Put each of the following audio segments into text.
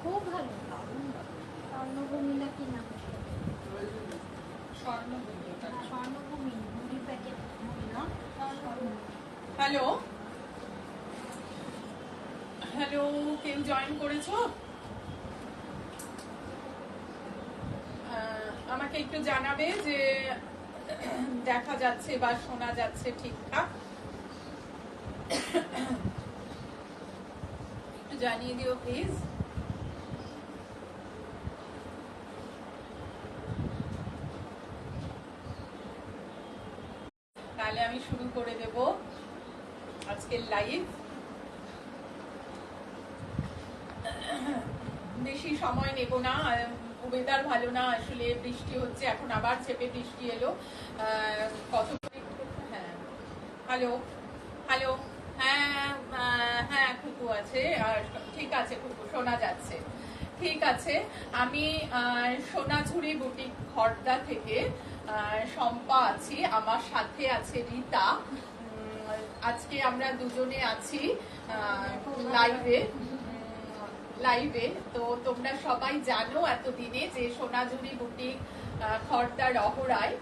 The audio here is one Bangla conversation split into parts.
খুব ভালো। স্বর্ণভূমি না কি নাম? স্বর্ণভূমি মুড়ি প্যাকেট। হ্যালো হ্যালো, কেউ জয়েন করেছো? আমাকে একটু জানাবে যে দেখা যাচ্ছে বা শোনা যাচ্ছে ঠিকঠাক, একটু জানিয়ে দিও প্লিজ। তাহলে আমি শুরু করে দেব আজকের লাইভ। বেশি সময় নেব না, ওয়েদার ভালো না, আসলে বৃষ্টি হচ্ছে, এখন আবার চেপে বৃষ্টি এলো। কত হ্যাঁ হ্যালো হ্যালো, হ্যাঁ হ্যাঁ খুকু আছে, ঠিক আছে খুকু, শোনা যাচ্ছে, ঠিক আছে। আমি সোনাঝুরি বুটিক খড়দা থেকে শম্পা আছি, আমার সাথে আছে রীতা। আজকে আমরা দুজনে আছি লাইভে। তো তোমরা সবাই জানো এতদিনে যে সোনাঝুরি বুটিক খড়দা রহরায়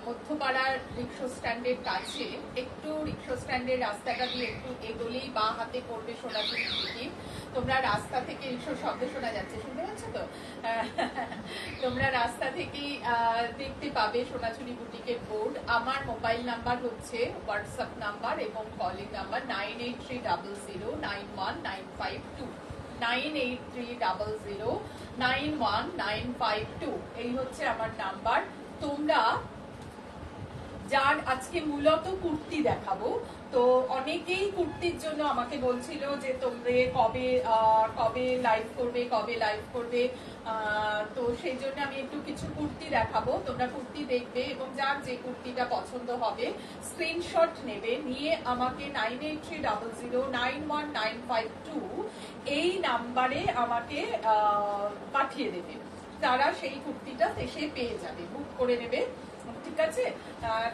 মধ্যপাড়ার রিক্সা স্ট্যান্ডের কাছে, একটু রিক্সা স্ট্যান্ডের রাস্তাটা দিয়ে একটু এগোলেই বা হাতে পড়বে সোনাঝুরি বুটিক। তোমরা রাস্তা থেকে রিক্সার শব্দ শোনা যাচ্ছে, শুনতে পাচ্ছ তো? তোমরা রাস্তা থেকেই দেখতে পাবে সোনাঝুরি বুটিকের বোর্ড। আমার মোবাইল নাম্বার হচ্ছে হোয়াটসঅ্যাপ নাম্বার এবং কলিং নাম্বার 9830091952 9830091952। এই হচ্ছে আমার নাম্বার। তোমরা যার আজকে মূলত কুর্তি দেখাবো, তো অনেকেই কুর্তির জন্য আমাকে বলছিল যে তোমরা কবে লাইভ করবে, তো সেই জন্য আমি একটু কিছু কুর্তি দেখাবো। তোমরা কুর্তি দেখবে এবং যার যে কুর্তিটা পছন্দ হবে স্ক্রিনশট নেবে, নিয়ে আমাকে 9830091952 এই নাম্বারে আমাকে পাঠিয়ে দেবে। তারা সেই কুর্তিটা এসে পেয়ে যাবে, বুক করে নেবে, ঠিক আছে?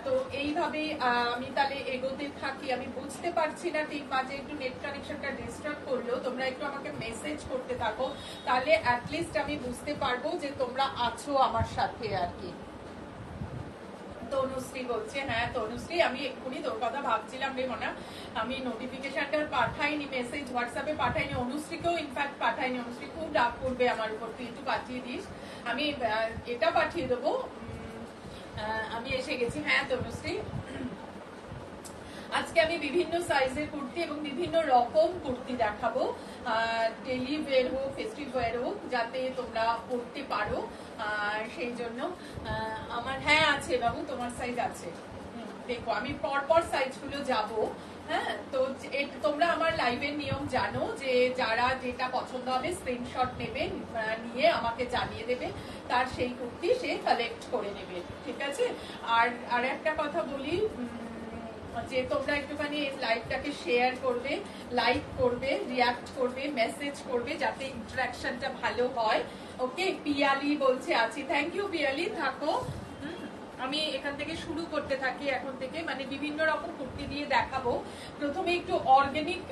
তো এইভাবেই আমি তাহলে এগোতে থাকি। আমি বুঝতে পারছি না ঠিক, মাঝে একটু নেট কানেকশনটা ডিস্টার্ব করলো, তোমরা একটু আমাকে মেসেজ করতে থাকো, তাহলে অ্যাটলিস্ট আমি বুঝতে পারবো যে তোমরা আছো আমার সাথে আর কি। তনুশ্রী বলছে, হ্যাঁ তনুশ্রী, আমি এক্ষুনি তোর কথা ভাবছিলাম রে মনা, আমি নোটিফিকেশনটা পাঠাইনি, মেসেজ হোয়াটসঅ্যাপে পাঠাইনি, অনুশ্রীকেও ইনফ্যাক্ট পাঠাইনি। অনুশ্রী খুব রাগ করবে আমার উপর, তুই একটু পাঠিয়ে দিস। আমি এটা পাঠিয়ে দেবো, আমি এসে গেছি। হ্যাঁ তনুশ্রী, আজকে আমি বিভিন্ন সাইজের কুর্তি এবং বিভিন্ন রকম কুর্তি দেখাবো, ডেইলি ওয়্যার হোক, ফেস্টিভ ওয়্যার হোক, যাতে তোমরা পরতে পারো। সেই জন্য আমার হ্যাঁ আছে বাবু, তোমার সাইজ আছে। দেখো আমি পরপর সাইজগুলো যাব। হ্যাঁ, তো তোমরা আমার লাইভের নিয়ম জানো যে যারা যেটা পছন্দ হবে স্ক্রিনশট নেবে, নিয়ে আমাকে জানিয়ে দেবে, তার সেই কুর্তি সে কালেক্ট করে নেবে, ঠিক আছে? আর একটা কথা বলি, যে তোমরা একটুখানি এই লাইভটাকে শেয়ার করবে, লাইক করবে, রিয়াক্ট করবে, মেসেজ করবে, যাতে ইন্টারাকশনটা ভালো হয়। ওকে, পিয়ালি বলছে আছি, থ্যাংক ইউ পিয়ালি, থাকো। আমি এখান থেকে শুরু করতে থাকি এখন থেকে, মানে বিভিন্ন রকম কুর্তি দিয়ে দেখাবো। প্রথমে একটু অর্গানিক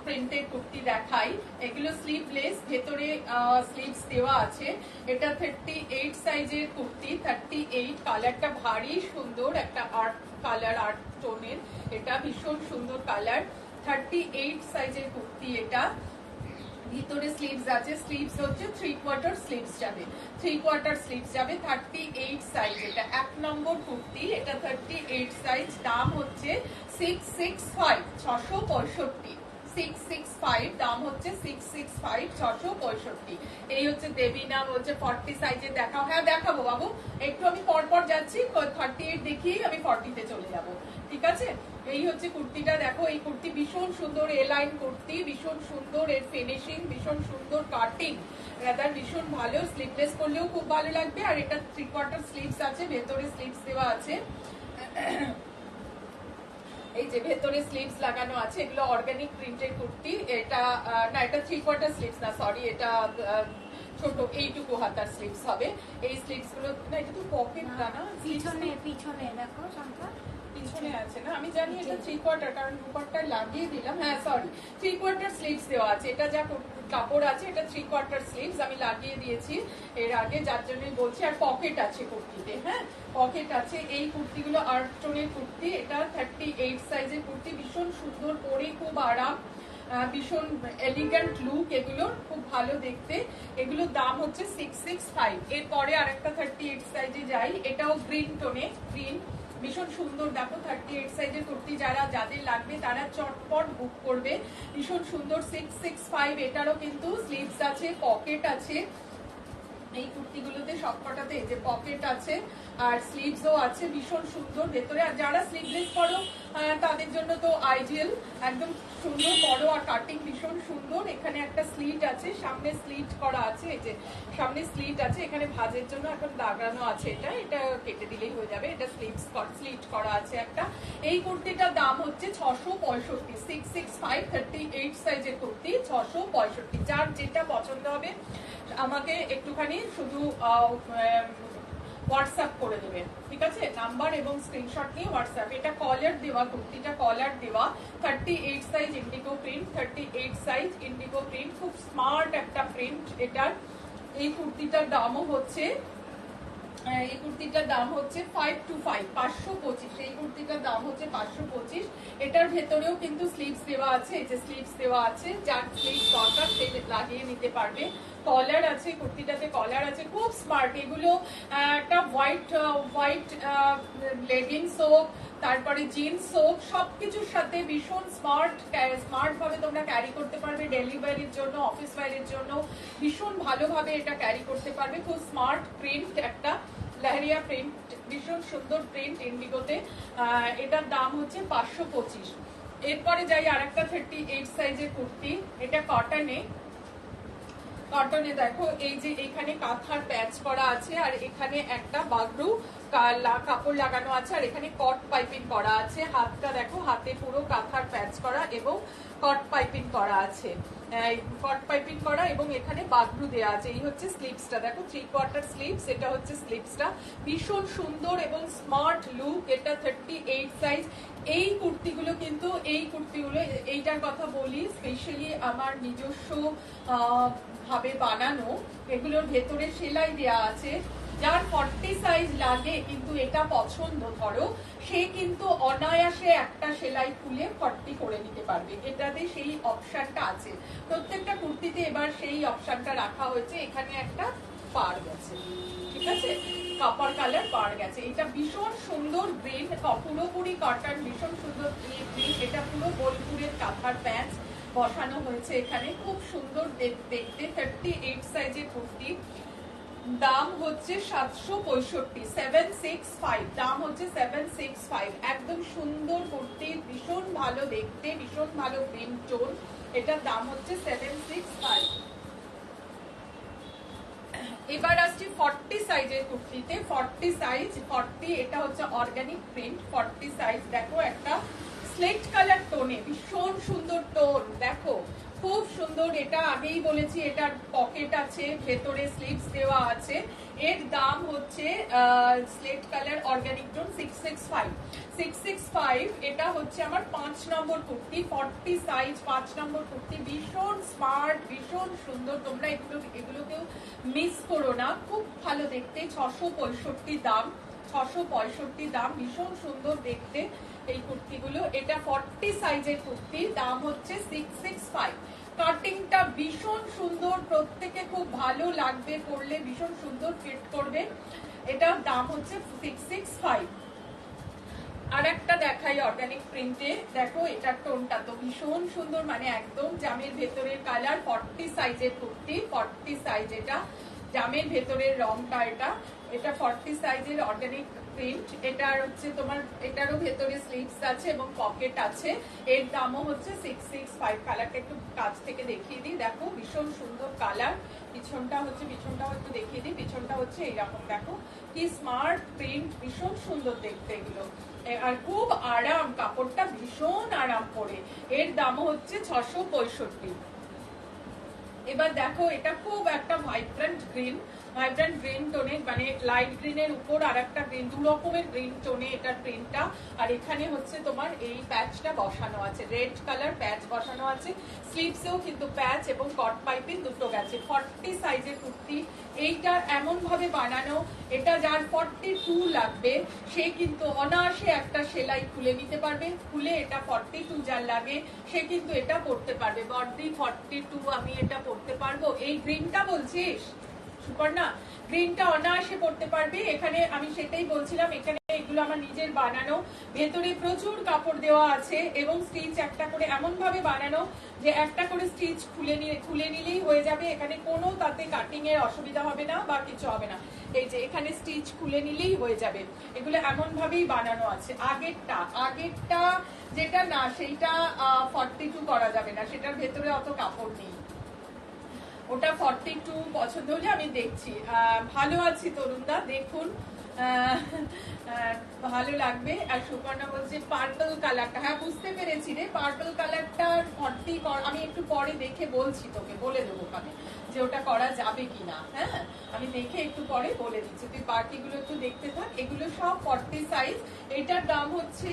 প্রিন্টের কুর্তি দেখাই। এগুলো স্লিভলেস, ভেতরে স্লিভস দেওয়া আছে। এটা 38 সাইজের কুর্তি, 38। কালারটা ভারী সুন্দর, একটা আর্ট কালার, আর্ট টোনের, এটা ভীষণ সুন্দর কালার। 38 সাইজের কুর্তি এটা। ভিতরে স্লিভস আছে, স্লিভস হচ্ছে 3/4 স্লিভস যাবে, 3/4 স্লিভস যাবে। 38 সাইজ, এটা 1 নম্বর কুর্তি, এটা 38 সাইজ। দাম হচ্ছে 665, 665, 665, দাম হচ্ছে 665, 665। এই হচ্ছে দেবিনা বলছে 40 সাইজে দেখাও। হ্যাঁ দেখাবো বাবু, একটু আমি পরপর যাচ্ছি, 38 দেখিয়ে আমি 40-তে চলে যাব, ঠিক আছে? এই হচ্ছে কুর্তিটা, দেখো এই কুর্তি ভীষণ সুন্দর, এ লাইন কুর্তি, ভীষণ সুন্দর এর ফিনিশিং, ভীষণ সুন্দর কাটিং, রাদার ভীষণ ভালো। স্লিভলেস করলেও খুব ভালো লাগবে। আর এটা 3/4 স্লিভস আছে, ভেতরে স্লিভস দেওয়া আছে, এই যে ভেতরে স্লিভস লাগানো আছে। এগুলো অর্গানিক প্রিন্টের কুর্তি। এটা না, এটা 3/4 স্লিভস না, সরি, এটা ছোট এইটুকু হাতার স্লিভস হবে। এই স্লিভস গুলো না, এটা তো পকেট না, পিছনে পিছনে দেখো সংখ্যা, পিছনে আছে না, আমি জানি এটা 3/4, কারণ 2/4 লাগিয়ে দিলাম। হ্যাঁ সরি, 3/4 স্লিভস দেওয়া আছে। এটা যা কাপড় আছে এটা 3/4 স্লিভস আমি লাগিয়ে দিয়েছি এর আগে, যার জন্যই বলছি। আর পকেট আছে কুর্তিতে, হ্যাঁ পকেট আছে। এই কুর্তিগুলো আর্ট টোনের কুর্তি, এটা 38 সাইজের কুর্তি, ভীষণ সুন্দর পরে, খুব আরাম, ভীষণ এলিগেন্ট লুক, এগুলো খুব ভালো দেখতে। এগুলোর দাম হচ্ছে 665। এরপরে আরেকটা 38 সাইজে যাই, এটাও গ্রিন টোনে, গ্রিন, ভীষণ সুন্দর। দেখো 38 সাইজের কুর্তি যাদের লাগবে তারা চটপট বুক করবে। ভীষণ সুন্দর, 665। এটারও কিন্তু স্লিভস আছে, পকেট আছে। এই কুর্তিগুলোতে সবকটাতে যে পকেট আছে আর স্লিভসও আছে, ভীষণ সুন্দর ভেতরে। আর যারা স্লিভলেস করো তাদের জন্য তো আইডিয়াল, একদম সুন্দর বড় আর কাটিং ভীষণ সুন্দর। এখানে একটা স্লিট আছে, সামনে স্লিট করা আছে, এই যে সামনে স্লিট আছে, এখানে ভাঁজের জন্য এখন দাগানো আছে। এটা কেটে দিলেই হয়ে যাবে। এটা স্লিট করা আছে একটা। এই কুর্তিটার দাম হচ্ছে 665, 665, 38 সাইজের কুর্তি, 665। যার যেটা পছন্দ হবে আমাকে একটুখানি শুধু হোয়াটসঅ্যাপ করে দেবে, ঠিক আছে? নাম্বার এবং স্ক্রিনশট নিয়ে হোয়াটসঅ্যাপ। এটা কলার দেওয়া, কুর্তিটা কলার দেওয়া, 38 size Indigo print, 38 size Indigo print, খুব স্মার্ট একটা প্রিন্ট এটার। এই কুর্তিটার দামও হচ্ছে 525, 525। এই কুর্তিটার দাম হচ্ছে 525। এটার ভেতরেও কিন্তু স্লিভস দেওয়া আছে, এই যে স্লিভস দেওয়া আছে, যার স্লিভস দরকার সে লাগিয়ে নিতে পারবে। কলার আছে, কুর্তিটাতে কলার আছে, খুব স্মার্ট। এগুলো একটা হোয়াইট লেগিংস হোক, তারপরে জিন্স হোক, সবকিছুর সাথে ভীষণ স্মার্ট ভাবে তোমরা ক্যারি করতে পারবে। ডেলি ওয়্যারের জন্য, অফিস ওয়্যারের জন্য ভীষণ ভালোভাবে এটা ক্যারি করতে পারবে। খুব স্মার্ট প্রিন্ট, একটা লহরিয়া প্রিন্ট, ভীষণ সুন্দর প্রিন্ট ইন্ডিগোতে। এটার দাম হচ্ছে 525। এরপরে যাই আরেকটা 38 সাইজের কুর্তি, এটা কটনে। দেখো এই যে এখানে কাঁথার প্যাচ করা আছে, আর এখানে একটা বাগরু কাপড় লাগানো আছে, আর এখানে কট পাইপিং করা আছে। হাতটা দেখো, হাতে পুরো কাঁথার প্যাচ করা এবং কট পাইপিং করা আছে, এবং এখানে বাগরু দেওয়া আছে। এই হচ্ছে স্লিভসটা, দেখো 3/4 স্লিভস, এটা হচ্ছে স্লিভসটা। ভীষণ সুন্দর এবং স্মার্ট লুক। এটা 38 সাইজ। এই কুর্তিগুলো এইটার কথা বলি, স্পেশালি আমার নিজস্ব ভাবে বানানো। এগুলোর ভেতরে সেলাই দেয়া আছে। যার 40 সাইজ লাগে কিন্তু এটা পছন্দ, ধরো সে কিন্তু অনায়াসে একটা সেলাই খুলে 40 করে নিতে পারবে। এটাতে সেই অপশনটা আছে, প্রত্যেকটা কুর্তিতে এবার সেই অপশনটা রাখা হয়েছে। এখানে একটা পার গেছে, ঠিক আছে, কপার কালার পার গেছে। এটা ভীষণ সুন্দর গ্রিন, পুরোপুরি কটন, ভীষণ সুন্দর গ্রিন। এটা পুরো বোলপুরের কাঁথার প্যাচ বসানো হয়েছে এখানে, খুব সুন্দর দেখতে। 38 সাইজের কুর্তি, দাম হচ্ছে 765, 765, দাম হচ্ছে 765। একদম সুন্দর কুর্তি, ভীষণ ভালো দেখতে, ভীষণ ভালো প্রিন্ট টোন। এটার দাম হচ্ছে 765। এবার আসছি 40 সাইজের কুর্তিতে। 40 সাইজ, 40, এটা হচ্ছে অর্গানিক প্রিন্ট, 40 সাইজ। দেখো একটা স্লেট কালার টোনে, ভীষণ সুন্দর টোন, দেখো খুব সুন্দর। এটা আগেই বলেছি, এটার পকেট আছে, ভেতরে স্লিভস দেওয়া আছে। এর দাম হচ্ছে স্লেট কালার অর্গানিক টোন 665, 665। এটা হচ্ছে আমার 5 নম্বর কুর্তি, 40 সাইজ, 5 নম্বর কুর্তি। ভীষণ স্মার্ট, ভীষণ সুন্দর। তোমরা এগুলোকেও মিস করো না, খুব ভালো দেখতে। 665 দাম, 665 দাম, ভীষণ সুন্দর দেখতে এই কুর্তিগুলো। এটা 40 সাইজের কুর্তি, দাম হচ্ছে 665। কাটিংটা ভীষণ সুন্দর, প্রত্যেকে খুব ভালো লাগবে পরলে, ভীষণ সুন্দর ফিট করবে। এটার দাম হচ্ছে 665। আর একটা দেখাই অর্গানিক প্রিন্টে, দেখো এটার টোনটা তো ভীষণ সুন্দর, মানে একদম জামের ভেতরের কালার। 40 সাইজের কুর্তি, 40 সাইজ, এটা জামের ভেতরের রংটা। এটা 40 সাইজের অর্গানিক প্রিন্ট। এটার হচ্ছে তোমার, এটারও ভেতরে স্লিভস আছে এবং পকেট আছে। এর দামও হচ্ছে 665। কালারটা একটু কাছ থেকে দেখিয়ে দিই, দেখো ভীষণ সুন্দর কালার। পিছনটাও একটু দেখিয়ে দিই, পিছনটা হচ্ছে এইরকম, দেখো কি স্মার্ট প্রিন্ট, ভীষণ সুন্দর দেখতে এগুলো। আর খুব আরাম, কাপড়টা ভীষণ আরাম পরে। এর দামও হচ্ছে 665। এবার দেখো এটা খুব একটা ভাইব্রেন্ট গ্রিন, ভাইব্রেন্ট গ্রিন টোনে, মানে লাইট গ্রিনের উপর আর একটা গ্রিন, দু রকমের গ্রিন টোনে এটার প্রিন্টটা। আর এখানে হচ্ছে তোমার এই প্যাচটা বসানো আছে, রেড কালার প্যাচ বসানো আছে। স্লিভসেও কিন্তু প্যাচ এবং কট পাইপিং দুটো গেছে। 40 সাইজের কুর্তি, এইটা এমন ভাবে বানানো, এটা যার 42 লাগবে সে কিন্তু অনায়াসে একটা সেলাই খুলে নিতে পারবে, খুলে এটা 42 যার লাগে সে কিন্তু এটা পরতে পারবে। বডি 42 আমি এটা পরতে পারবো, এই গ্রিনটা বলছিস সুপর্ণা, গ্রিনটা অনায়াসে পড়তে পারবে। এখানে আমি সেটাই বলছিলাম, এখানে এগুলো আমার নিজের বানানো, ভেতরে প্রচুর কাপড় দেওয়া আছে এবং স্টিচ একটা করে এমন ভাবে বানানো যে একটা করে স্টিচ খুলে নিলেই হয়ে যাবে। এখানে কোনো তাতে কাটিং এর অসুবিধা হবে না বা কিছু হবে না। এই যে এখানে স্টিচ খুলে নিলেই হয়ে যাবে, এগুলো এমন ভাবেই বানানো আছে। আগেরটা যেটা না সেইটা 42 করা যাবে না, সেটার ভেতরে অত কাপড় নেই, ওটা 42 পছন্দ হলে আমি দেখছি। ভালো আছি তরুণদা, দেখুন ভালো লাগবে। আর সুপর্ণা বলছে পার্পল কালারটা, হ্যাঁ বুঝতে পেরেছি রে, পার্পল কালারটা 40 আমি একটু পরে দেখে বলছি, তোকে বলে দেবো ওখানে যে ওটা করা যাবে কিনা। হ্যাঁ আমি দেখে একটু পরে বলে দিচ্ছি, তুই পার্টিগুলো একটু দেখতে থাক। এগুলো সব 40 সাইজ। এটার দাম হচ্ছে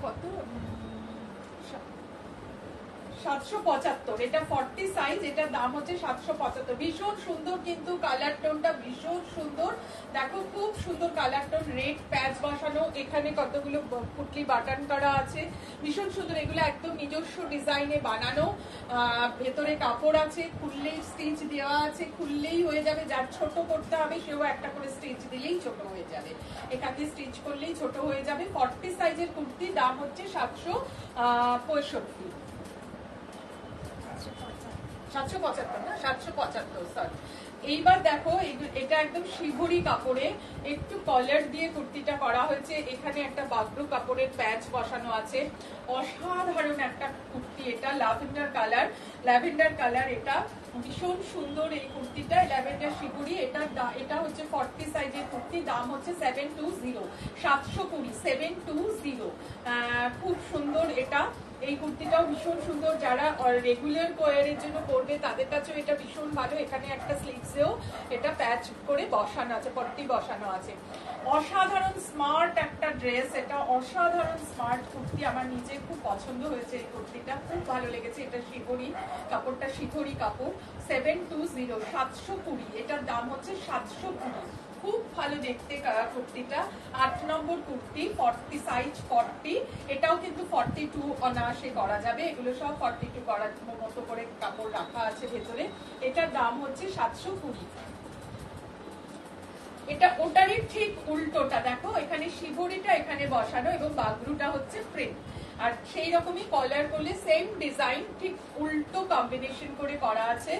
কত, 775। এটা 40 সাইজ, এটার দাম হচ্ছে 775। ভীষণ সুন্দর কিন্তু কালার টোনটা, ভীষণ সুন্দর। দেখো খুব সুন্দর কালার টোন, রেড প্যাচ বসানো, এখানে কতগুলো পুটলি বাটন করা আছে, ভীষণ সুন্দর। এগুলো একদম নিজস্ব ডিজাইনে বানানো, ভেতরে কাপড় আছে, খুললেই স্টিচ দেওয়া আছে, খুললেই হয়ে যাবে। যার ছোট করতে হবে সেও একটা করে স্টিচ দিলেই ছোট হয়ে যাবে, এখানে স্টিচ করলেই ছোট হয়ে যাবে। 40 সাইজের কুর্তি, দাম হচ্ছে 765। 775 না, 775 সরি। এইবার দেখো এটা একদম শিভরি কাপড়ে একটু কলার দিয়ে কুর্তিটা করা হয়েছে। এখানে একটা বাগরু কাপড়ের প্যাচ বসানো আছে, অসাধারণ একটা কুর্তি। এটা ল্যাভেন্ডার কালার, এটা ভীষণ সুন্দর এই কুর্তিটা, ল্যাভেন্ডার শিভরি। এটা হচ্ছে 40 সাইজের কুর্তি, দাম হচ্ছে 720, 720, 720। খুব সুন্দর এটা, এই কুর্তিটাও ভীষণ সুন্দর। যারা রেগুলার ওয়্যারের জন্য পরবে তাদের কাছেও এটা ভীষণ ভালো। এখানে একটা স্লিভসেও এটা প্যাচ করে বসানো আছে, পট্টি বসানো আছে। অসাধারণ স্মার্ট একটা ড্রেস, এটা অসাধারণ স্মার্ট কুর্তি। আমার নিজে খুব পছন্দ হয়েছে এই কুর্তিটা, খুব ভালো লেগেছে। এটা শিবরি কাপড়টা, শিথরি কাপড়। 720, 720, এটার দাম হচ্ছে 720। খুব ভালো দেখতে কুর্তিটা। 8 নম্বর কুর্তি, 40 সাইজ 40। এটাও কিন্তু 42 অনায়াসে করা যাবে। এগুলো সব 42 করার মতো করে কাপড় রাখা আছে ভেতরে। এটার দাম হচ্ছে 720। এটা ওটারই ঠিক উল্টোটা, দেখো এখানে শিবরিটা এখানে বসানো এবং বাগরুটা হচ্ছে প্রিন্ট। আর সেই রকমই কলার করলে সেম ডিজাইন, ঠিক উল্টো কম্বিনেশন করে করা আছে।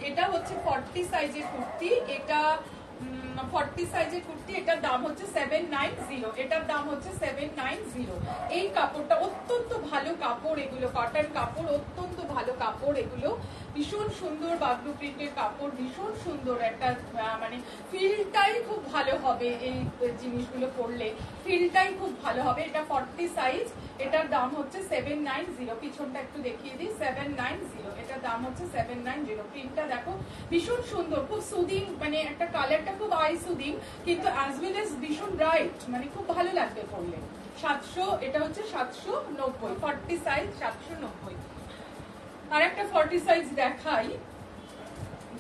এটা হচ্ছে 40 সাইজের কুর্তি, এটা 40 সাইজের কুর্তি। এটার দাম হচ্ছে 790, এটার দাম হচ্ছে 790। এই কাপড়টা অত্যন্ত ভালো কাপড়, এগুলো কটন কাপড়, অত্যন্ত ভালো কাপড়। এগুলো ভীষণ সুন্দর বাগরু প্রিন্টের কাপড়, ভীষণ সুন্দর একটা, মানে ফিলটাই খুব ভালো হবে এই জিনিসগুলো পরলে, ফিলটাই খুব ভালো হবে। এটা 40 সাইজ, এটার দাম হচ্ছে 790। পিছনটা একটু দেখিয়ে দিই, 790, এটার দাম হচ্ছে 790। প্রিন্টটা দেখো ভীষণ সুন্দর, খুব সুদিং, মানে একটা কালারটা খুব আই সুদিং, কিন্তু অ্যাজ ওয়েল এজ ভীষণ ব্রাইট, মানে খুব ভালো লাগবে পরলে। 700, এটা হচ্ছে 790, 40 সাইজ 790। আর একটা 40 সাইজ দেখাই,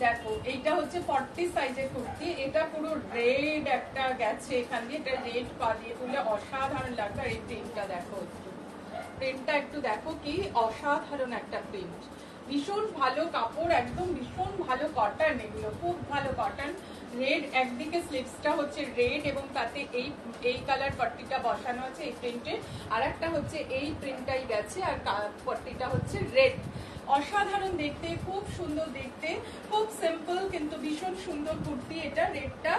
দেখো এইটা হচ্ছে 40 সাইজের কুর্তি। এটা পুরো রেড একটা গেছে এখান দিয়ে, এটা রেড পা দিয়ে তুলে অসাধারণ লাগবে। আর এই প্রিন্টটা দেখো, প্রিন্টটা একটু দেখো কি অসাধারণ একটা প্রিন্ট, ভীষণ ভালো কাপড়, একদম ভীষণ ভালো কটন, এগুলো খুব ভালো কটন। রেড, একদিকে স্লিভসটা হচ্ছে রেড এবং তাতে এই কালার পট্টিটা বসানো আছে এই প্রিন্টে, আর একটা হচ্ছে এই প্রিন্টটাই গেছে আর পট্টিটা হচ্ছে রেড। অসাধারণ দেখতে, খুব সুন্দর দেখতে, খুব সিম্পল কিন্তু ভীষণ সুন্দর কুর্তি। এটা রেডটা,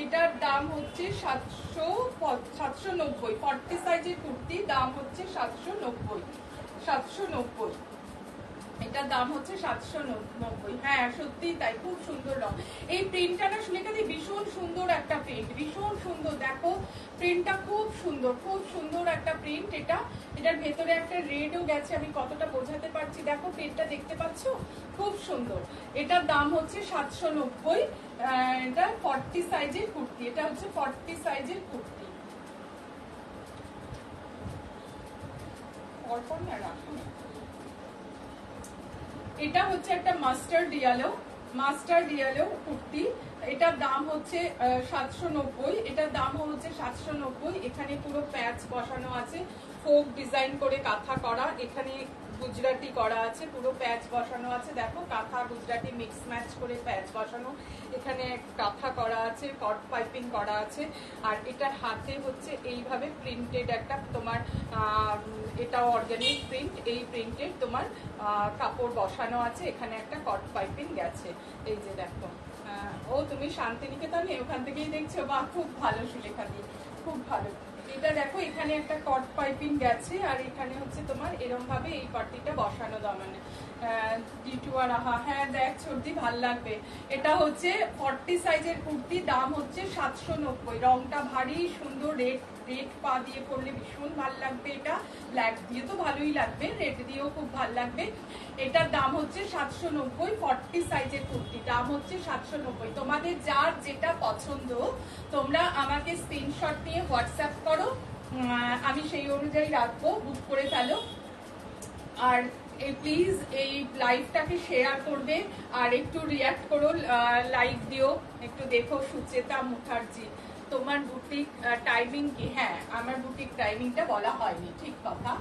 এটার দাম হচ্ছে 790, 40 সাইজের কুর্তি, দাম হচ্ছে 790। এটার দাম হচ্ছে 790। হ্যাঁ সত্যি তাই, খুব সুন্দর রং। এই প্রিন্টটা না সুলেখাদি ভীষণ সুন্দর একটা প্রিন্ট, ভীষণ সুন্দর। দেখো প্রিন্টটা খুব সুন্দর, খুব সুন্দর একটা প্রিন্ট। এটার ভেতরে একটা রেডও গেছে, আমি কতটা বোঝাতে পারছি দেখো, প্রিন্টটা দেখতে পাচ্ছ, খুব সুন্দর। এটার দাম হচ্ছে 790। এটা 40 সাইজের কুর্তি, এটা হচ্ছে 40 সাইজের কুর্তি। পরপর না রাখো না। এটা হচ্ছে একটা মাস্টার্ড ইয়েলো কুর্তি। এটার দাম হচ্ছে 790। এটার দাম হচ্ছে 790। এখানে পুরো প্যাচ বসানো আছে, ফোক ডিজাইন করে কাঁথা করা, এখানে গুজরাটি করা আছে, পুরো প্যাচ বসানো আছে। দেখো কাঁথা গুজরাটি মিক্স ম্যাচ করে প্যাচ বসানো, এখানে কাঁথা করা আছে, কট পাইপিং করা আছে। আর এটার হাতে হচ্ছে এইভাবে প্রিন্টেড একটা তোমার, এটাও অর্গানিক প্রিন্ট, এই প্রিন্টেড তোমার কাপড় বসানো আছে, এখানে একটা কট পাইপিং গেছে। এই যে দেখো, ও তুমি শান্তিনিকেতনে ওখান থেকেই দেখছো, বা খুব ভালো সুলেখা দিয়ে, খুব ভালো। এটা দেখো এখানে একটা কট পাইপিং গেছে, আর এখানে হচ্ছে তোমার এরকম ভাবে এই পট্টিটা বসানো দামানে হ্যাঁ দেখ সর্দি ভাল লাগবে। এটা হচ্ছে 40 সাইজের কুর্তি, দাম হচ্ছে 790। রংটা ভারী সুন্দর, রেড পা দিয়ে পরলে ভীষণ ভাল লাগবে। এটা ব্ল্যাক দিয়ে তো ভালোই লাগবে, রেড দিয়েও খুব ভাল লাগবে। এটার দাম হচ্ছে 790। 40 সাইজের কুর্তি, দাম হচ্ছে 790। তোমাদের যার যেটা পছন্দ তোমরা আমাকে স্ক্রিনশট নিয়ে হোয়াটসঅ্যাপ করো, আমি সেই অনুযায়ী রাখবো, বুক করে ফেলো। আর প্লিজ এই লাইভটাকে শেয়ার করবে, আর একটু রিয়াক্ট করো, লাইক দিও, একটু দেখো। সুচেতা মুখার্জি, তোমার বুটিক টাইমিং কি? হ্যাঁ আমার বুটিক টাইমিংটা বলা হয়নি, ঠিক কথা।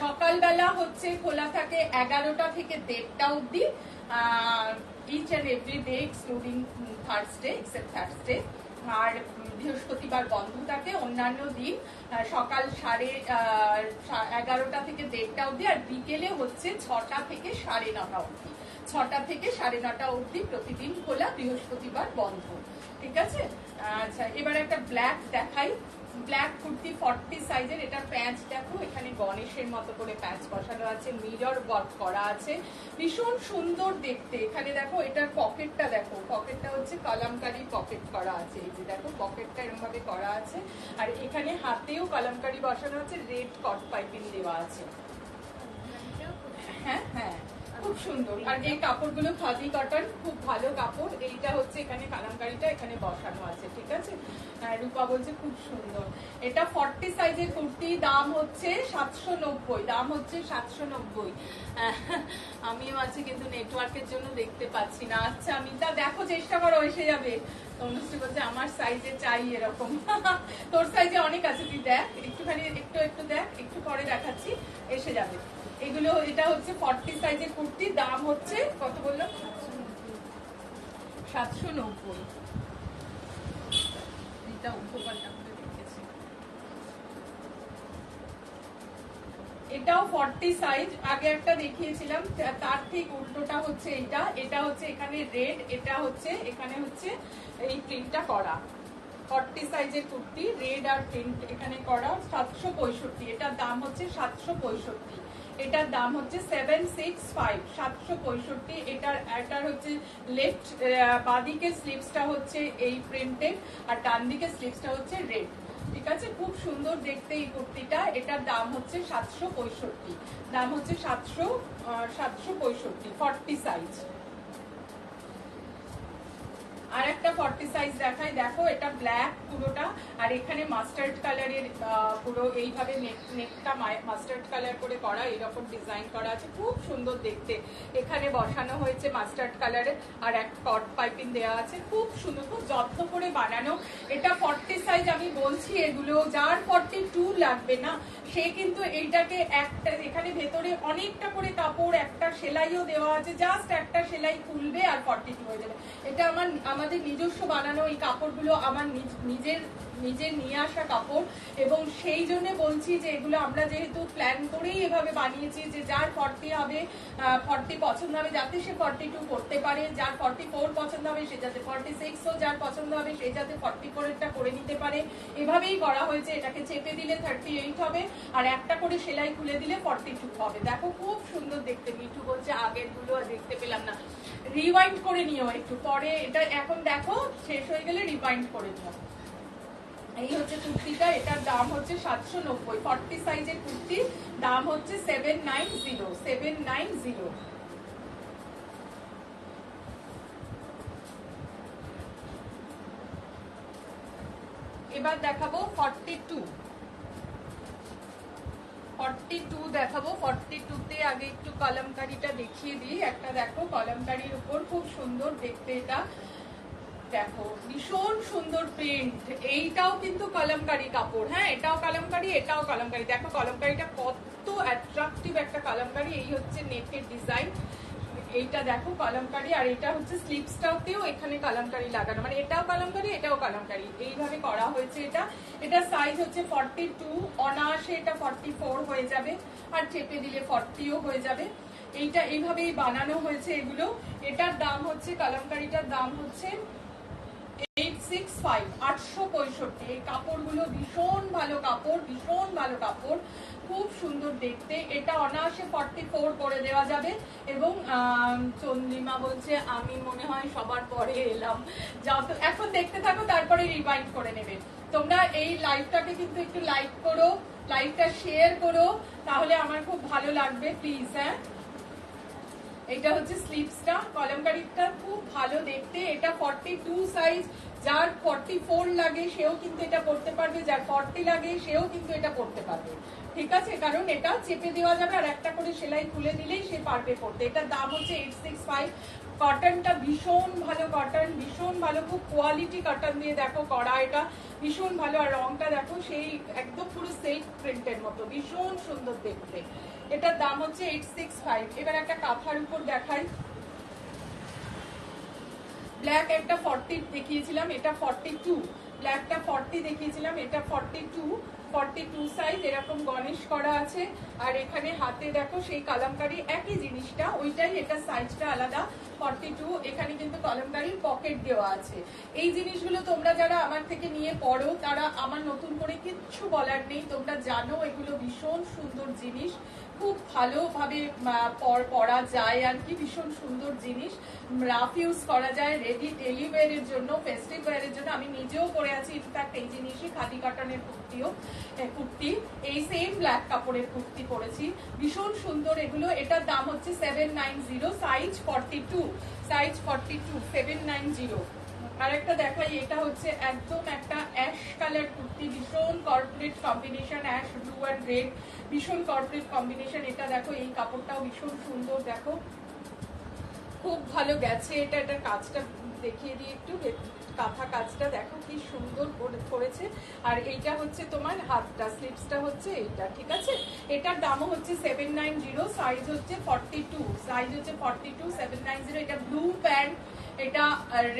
সকালবেলা হচ্ছে খোলা থাকে 11টা থেকে 1:30টা অবধি, each and every day excluding Thursday, except Thursday. আর বৃহস্পতিবার বন্ধ থাকে, অন্যান্য দিন সকাল 11:30 থেকে 1:30টা অবধি। আর বিকেলে হচ্ছে 6টা থেকে 9:30 অবধি, 6টা থেকে 9:30 অবধি প্রতিদিন খোলা, বৃহস্পতিবার বন্ধ, ঠিক আছে। আচ্ছা এবার একটা ব্ল্যাক দেখাই, ব্ল্যাক কুর্তি 40 সাইজের। এটার প্যাচ দেখো, এখানে গণেশের মতো করে প্যাচ বসানো আছে, মিরর ওয়ার্ক করা আছে, ভীষণ সুন্দর দেখতে। এখানে দেখো এটার পকেটটা দেখো, পকেটটা হচ্ছে কলমকারি পকেট করা আছে, এই যে দেখো পকেটটা এরকম ভাবে করা আছে। আর এখানে হাতেও কলমকারি বসানো আছে, রেড কট পাইপিং দেওয়া আছে। হ্যাঁ হ্যাঁ খুব সুন্দর। আর এই কাপড়গুলো খাদি কটন, খুব ভালো কাপড়। এইটা হচ্ছে এখানে কালামকারিটা এখানে বসানো আছে, ঠিক আছে। রূপা বলছে খুব সুন্দর। এটা 40 সাইজের কুর্তি, দাম হচ্ছে 790। দাম হচ্ছে 790। আমিও আছি কিন্তু নেটওয়ার্কের জন্য দেখতে পাচ্ছি না। আচ্ছা মিতা দেখো, চেষ্টা করো, এসে যাবে। তনুশ্রী বলছে আমার সাইজে চাই এরকম। তোর সাইজে অনেক আছে, তুই দেখ একটুখানি, একটু দেখ, একটু পরে দেখাচ্ছি, এসে যাবে এগুলো। এটা হচ্ছে 40 সাইজের কুর্তি, দাম হচ্ছে কত বললো? 790। এটা উপপাল্টা করে রেখেছি। এটাও 40 সাইজ, আগে একটা দেখিয়েছিলাম তার ঠিক উল্টোটা হচ্ছে এইটা। এটা হচ্ছে এখানে রেড, এটা হচ্ছে এখানে হচ্ছে এই প্রিন্টটা করা। 40 সাইজের কুর্তি, রেড আর প্রিন্ট এখানে করা, 765। এটার দাম হচ্ছে 765। এটার দাম হচ্ছে 765, 765। এটার হচ্ছে লেফট বাঁদিকে স্লিভসটা হচ্ছে এই প্রিন্টেড, আর ডান দিকে স্লিভসটা হচ্ছে রেড, ঠিক আছে। খুব সুন্দর দেখতে এই কুর্তিটা। এটার দাম হচ্ছে 765, দাম হচ্ছে 765, 40 সাইজ। আর একটা 40 সাইজ দেখাই, দেখো এটা ব্ল্যাক পুরোটা, আর এখানে মাস্টার্ড কালারের পুরো এইভাবে নেকটা মাস্টার্ড কালার করে করা, এরকম ডিজাইন করা আছে, খুব সুন্দর দেখতে। এখানে বসানো হয়েছে মাস্টার্ড কালারের, আর এক কট পাইপিং দেওয়া আছে, খুব সুন্দর, খুব যত্ন করে বানানো। এটা 40 সাইজ, আমি বলছি এগুলো যার 42 লাগবে না সে কিন্তু এইটাকে একটা, এখানে ভেতরে অনেকটা করে কাপড়, একটা সেলাইও দেওয়া আছে, জাস্ট একটা সেলাই খুলবে আর 42 হয়ে যাবে। এটা আমাদের নিজস্ব বানানো এই কাপড়গুলো আমার নিজের নিয়ে আসা কাপড়, এবং সেই জন্য বলছি যে এগুলো আমরা যেহেতু প্ল্যান করেই এভাবে বানিয়েছি যে যার 40 হবে, 40 পছন্দ হবে যাতে সে 42 করতে পারে, যার 44 পছন্দ হবে সে যাতে 46ও যার পছন্দ হবে সে যাতে 44টা করে নিতে পারে, এভাবেই করা হয়েছে। এটাকে চেপে দিলে 38 হবে, আর একটা করে সেলাই খুলে দিলে 42 হবে। দেখো খুব সুন্দর দেখতে। মিঠু বলছে আগের গুলো দেখতে পেলাম না, রিওয়াইন্ড করে নিও একটু পরে, এটা এখন দেখো শেষ হয়ে গেলে রিওয়াইন্ড করে নিও। এই হচ্ছে কুর্তিটা, এটার দাম হচ্ছে 790, 40 সাইজের কুর্তি, দাম হচ্ছে 790। এবার দেখাবো 42 দেখাবো। 42তে আগে একটু কলমকারিটা দেখিয়ে দিই। একটা দেখো কলমকারির উপর খুব সুন্দর দেখতে, এটা দেখো ভীষণ সুন্দর প্রিন্ট। এইটাও কিন্তু কলমকারি কাপড়, হ্যাঁ এটাও কলমকারি এটাও কলমকারি। দেখো কলমকারিটা কত অ্যাট্রাকটিভ একটা কলমকারি। এই হচ্ছে নেটের ডিজাইন, এইটা দেখো কলমকারি, আর এটা হচ্ছে স্লিপসটাতেও এখানে কলমকারি লাগানো, মানে এটাও কলমকারি এটাও কলমকারি, এইভাবে করা হয়েছে। এটা সাইজ হচ্ছে 42, অনায়াসে এটা 44 হয়ে যাবে, আর চেপে দিলে 40ও হয়ে যাবে। এইটা এইভাবেই বানানো হয়েছে এগুলো। এটার দাম হচ্ছে, কলমকারিটার দাম হচ্ছে 865, 865। এই কাপড়গুলো ভীষণ ভালো কাপড়, ভীষণ ভালো কাপড়, খুব সুন্দর দেখতে। এটা অনায়াসে 44 করে দেওয়া যাবে। এবং চন্দ্রিমা বলছে আমি মনে হয় সবার পরে এলাম, যাও তো এখন দেখতে থাকো তারপরে রিভাইন্ড করে নেবে। তোমরা এই লাইভটাকে কিন্তু একটু লাইক করো, লাইভটা শেয়ার করো, তাহলে আমার খুব ভালো লাগবে প্লিজ। হ্যাঁ এটা হচ্ছে স্লিভসটা, কলমকারিটা খুব ভালো দেখতে। এটা 42 সাইজ, যার 44 লাগে সেও কিন্তু এটা পরতে পারবে, যার 40 লাগে সেও কিন্তু এটা পরতে পারবে, ঠিক আছে? কারণ এটা চেপে দেওয়া যাবে, আর একটা করে সেলাই খুলে দিলেই সে পারবে পরতে। এটার দাম হচ্ছে 865। কটনটা ভীষণ ভালো কটন, ভীষণ ভালো, খুব কোয়ালিটি কটন দিয়ে দেখো করা, এটা ভীষণ ভালো। আর রংটা দেখো সেই একদম পুরো সিল্ক প্রিন্টের মতো, ভীষণ সুন্দর দেখতে। এটার দাম হচ্ছে 865। এবার একটা কাঁথার উপর দেখাই। ব্ল্যাক একটা 40 দেখিয়েছিলাম, এটা 42। ব্ল্যাকটা 40 দেখিয়েছিলাম, এটা 42 সাইজ। এরকম গণেশ করা আছে, আর এখানে হাতে দেখো সেই কলমকারি একই জিনিসটা, ওইটাই, এটা সাইজটা আলাদা 42। এখানে কিন্তু কলমকারির পকেট দেওয়া আছে। এই জিনিসগুলো তোমরা যারা আমার থেকে নিয়ে পড়ো তারা আমার নতুন করে কিচ্ছু বলার নেই, তোমরা জানো এগুলো ভীষণ সুন্দর জিনিস, খুব ভালোভাবে পরা যায় আর কি, ভীষণ সুন্দর জিনিস, রাফ ইউজ করা যায়, রেডি ডেলি ওয়্যারের জন্য, ফেস্টিভ ওয়্যারের জন্য। আমি নিজেও পরে আছি ইনফ্যাক্ট এই জিনিসই, খাদি কটনের কুর্তি, এই সেম ব্ল্যাক কাপড়ের কুর্তি পরেছি, ভীষণ সুন্দর এগুলো। এটার দাম হচ্ছে 790, সাইজ 42, সাইজ 42, 790। আর একটা দেখাই, এটা হচ্ছে একদম একটা অ্যাশ কালার কুর্তি, ভীষণ corporate combination, ash blue and red, ভীষণ কর্পোরেট কম্বিনেশন। এটা দেখো এই কাপড়টাও ভীষণ সুন্দর, দেখো খুব ভালো গেছে। এটার কাজটা দেখিয়ে দিই একটু, কাঁথা কাজটা দেখো কি সুন্দর করেছে। আর এইটা হচ্ছে তোমার হাতটা, স্লিভসটা হচ্ছে এইটা, ঠিক আছে? এটার দামও হচ্ছে 790, সাইজ হচ্ছে 42, সাইজ হচ্ছে 42, 790। এটা ব্লু প্যান্ট, এটা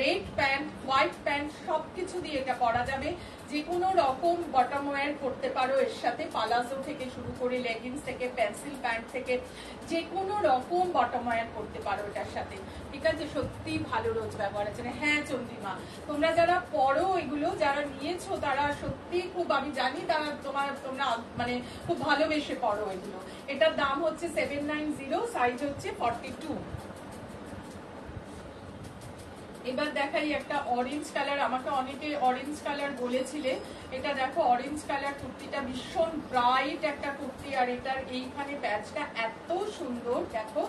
রেড প্যান্ট, হোয়াইট প্যান্ট, সবকিছু দিয়ে এটা পরা যাবে। যে কোনো রকম বটম ওয়্যার করতে পারো এর সাথে, পালাজো থেকে শুরু করে লেগিংস থেকে পেন্সিল প্যান্ট থেকে যে কোনো রকম বটম ওয়্যার করতে পারো এটার সাথে, ঠিক আছে? সত্যি ভালো রোজ ব্যবহার আছে। হ্যাঁ চন্দ্রিমা, তোমরা যারা পড়ো এগুলো, যারা নিয়েছো তারা সত্যি খুব, আমি জানি তারা তোমরা মানে খুব ভালোবেসে পড়ো এগুলো। এটার দাম হচ্ছে 790, সাইজ হচ্ছে 42। এবার দেখাই একটা অরেঞ্জ কালার, আমাকে অনেকে অরেঞ্জ কালার বলেছিলে। এটা দেখো অরেঞ্জ কালার কুর্তিটা ভীষণ ব্রাইট একটা কুর্তি, আর এটার এইখানে প্যাচটা এত সুন্দর, দেখো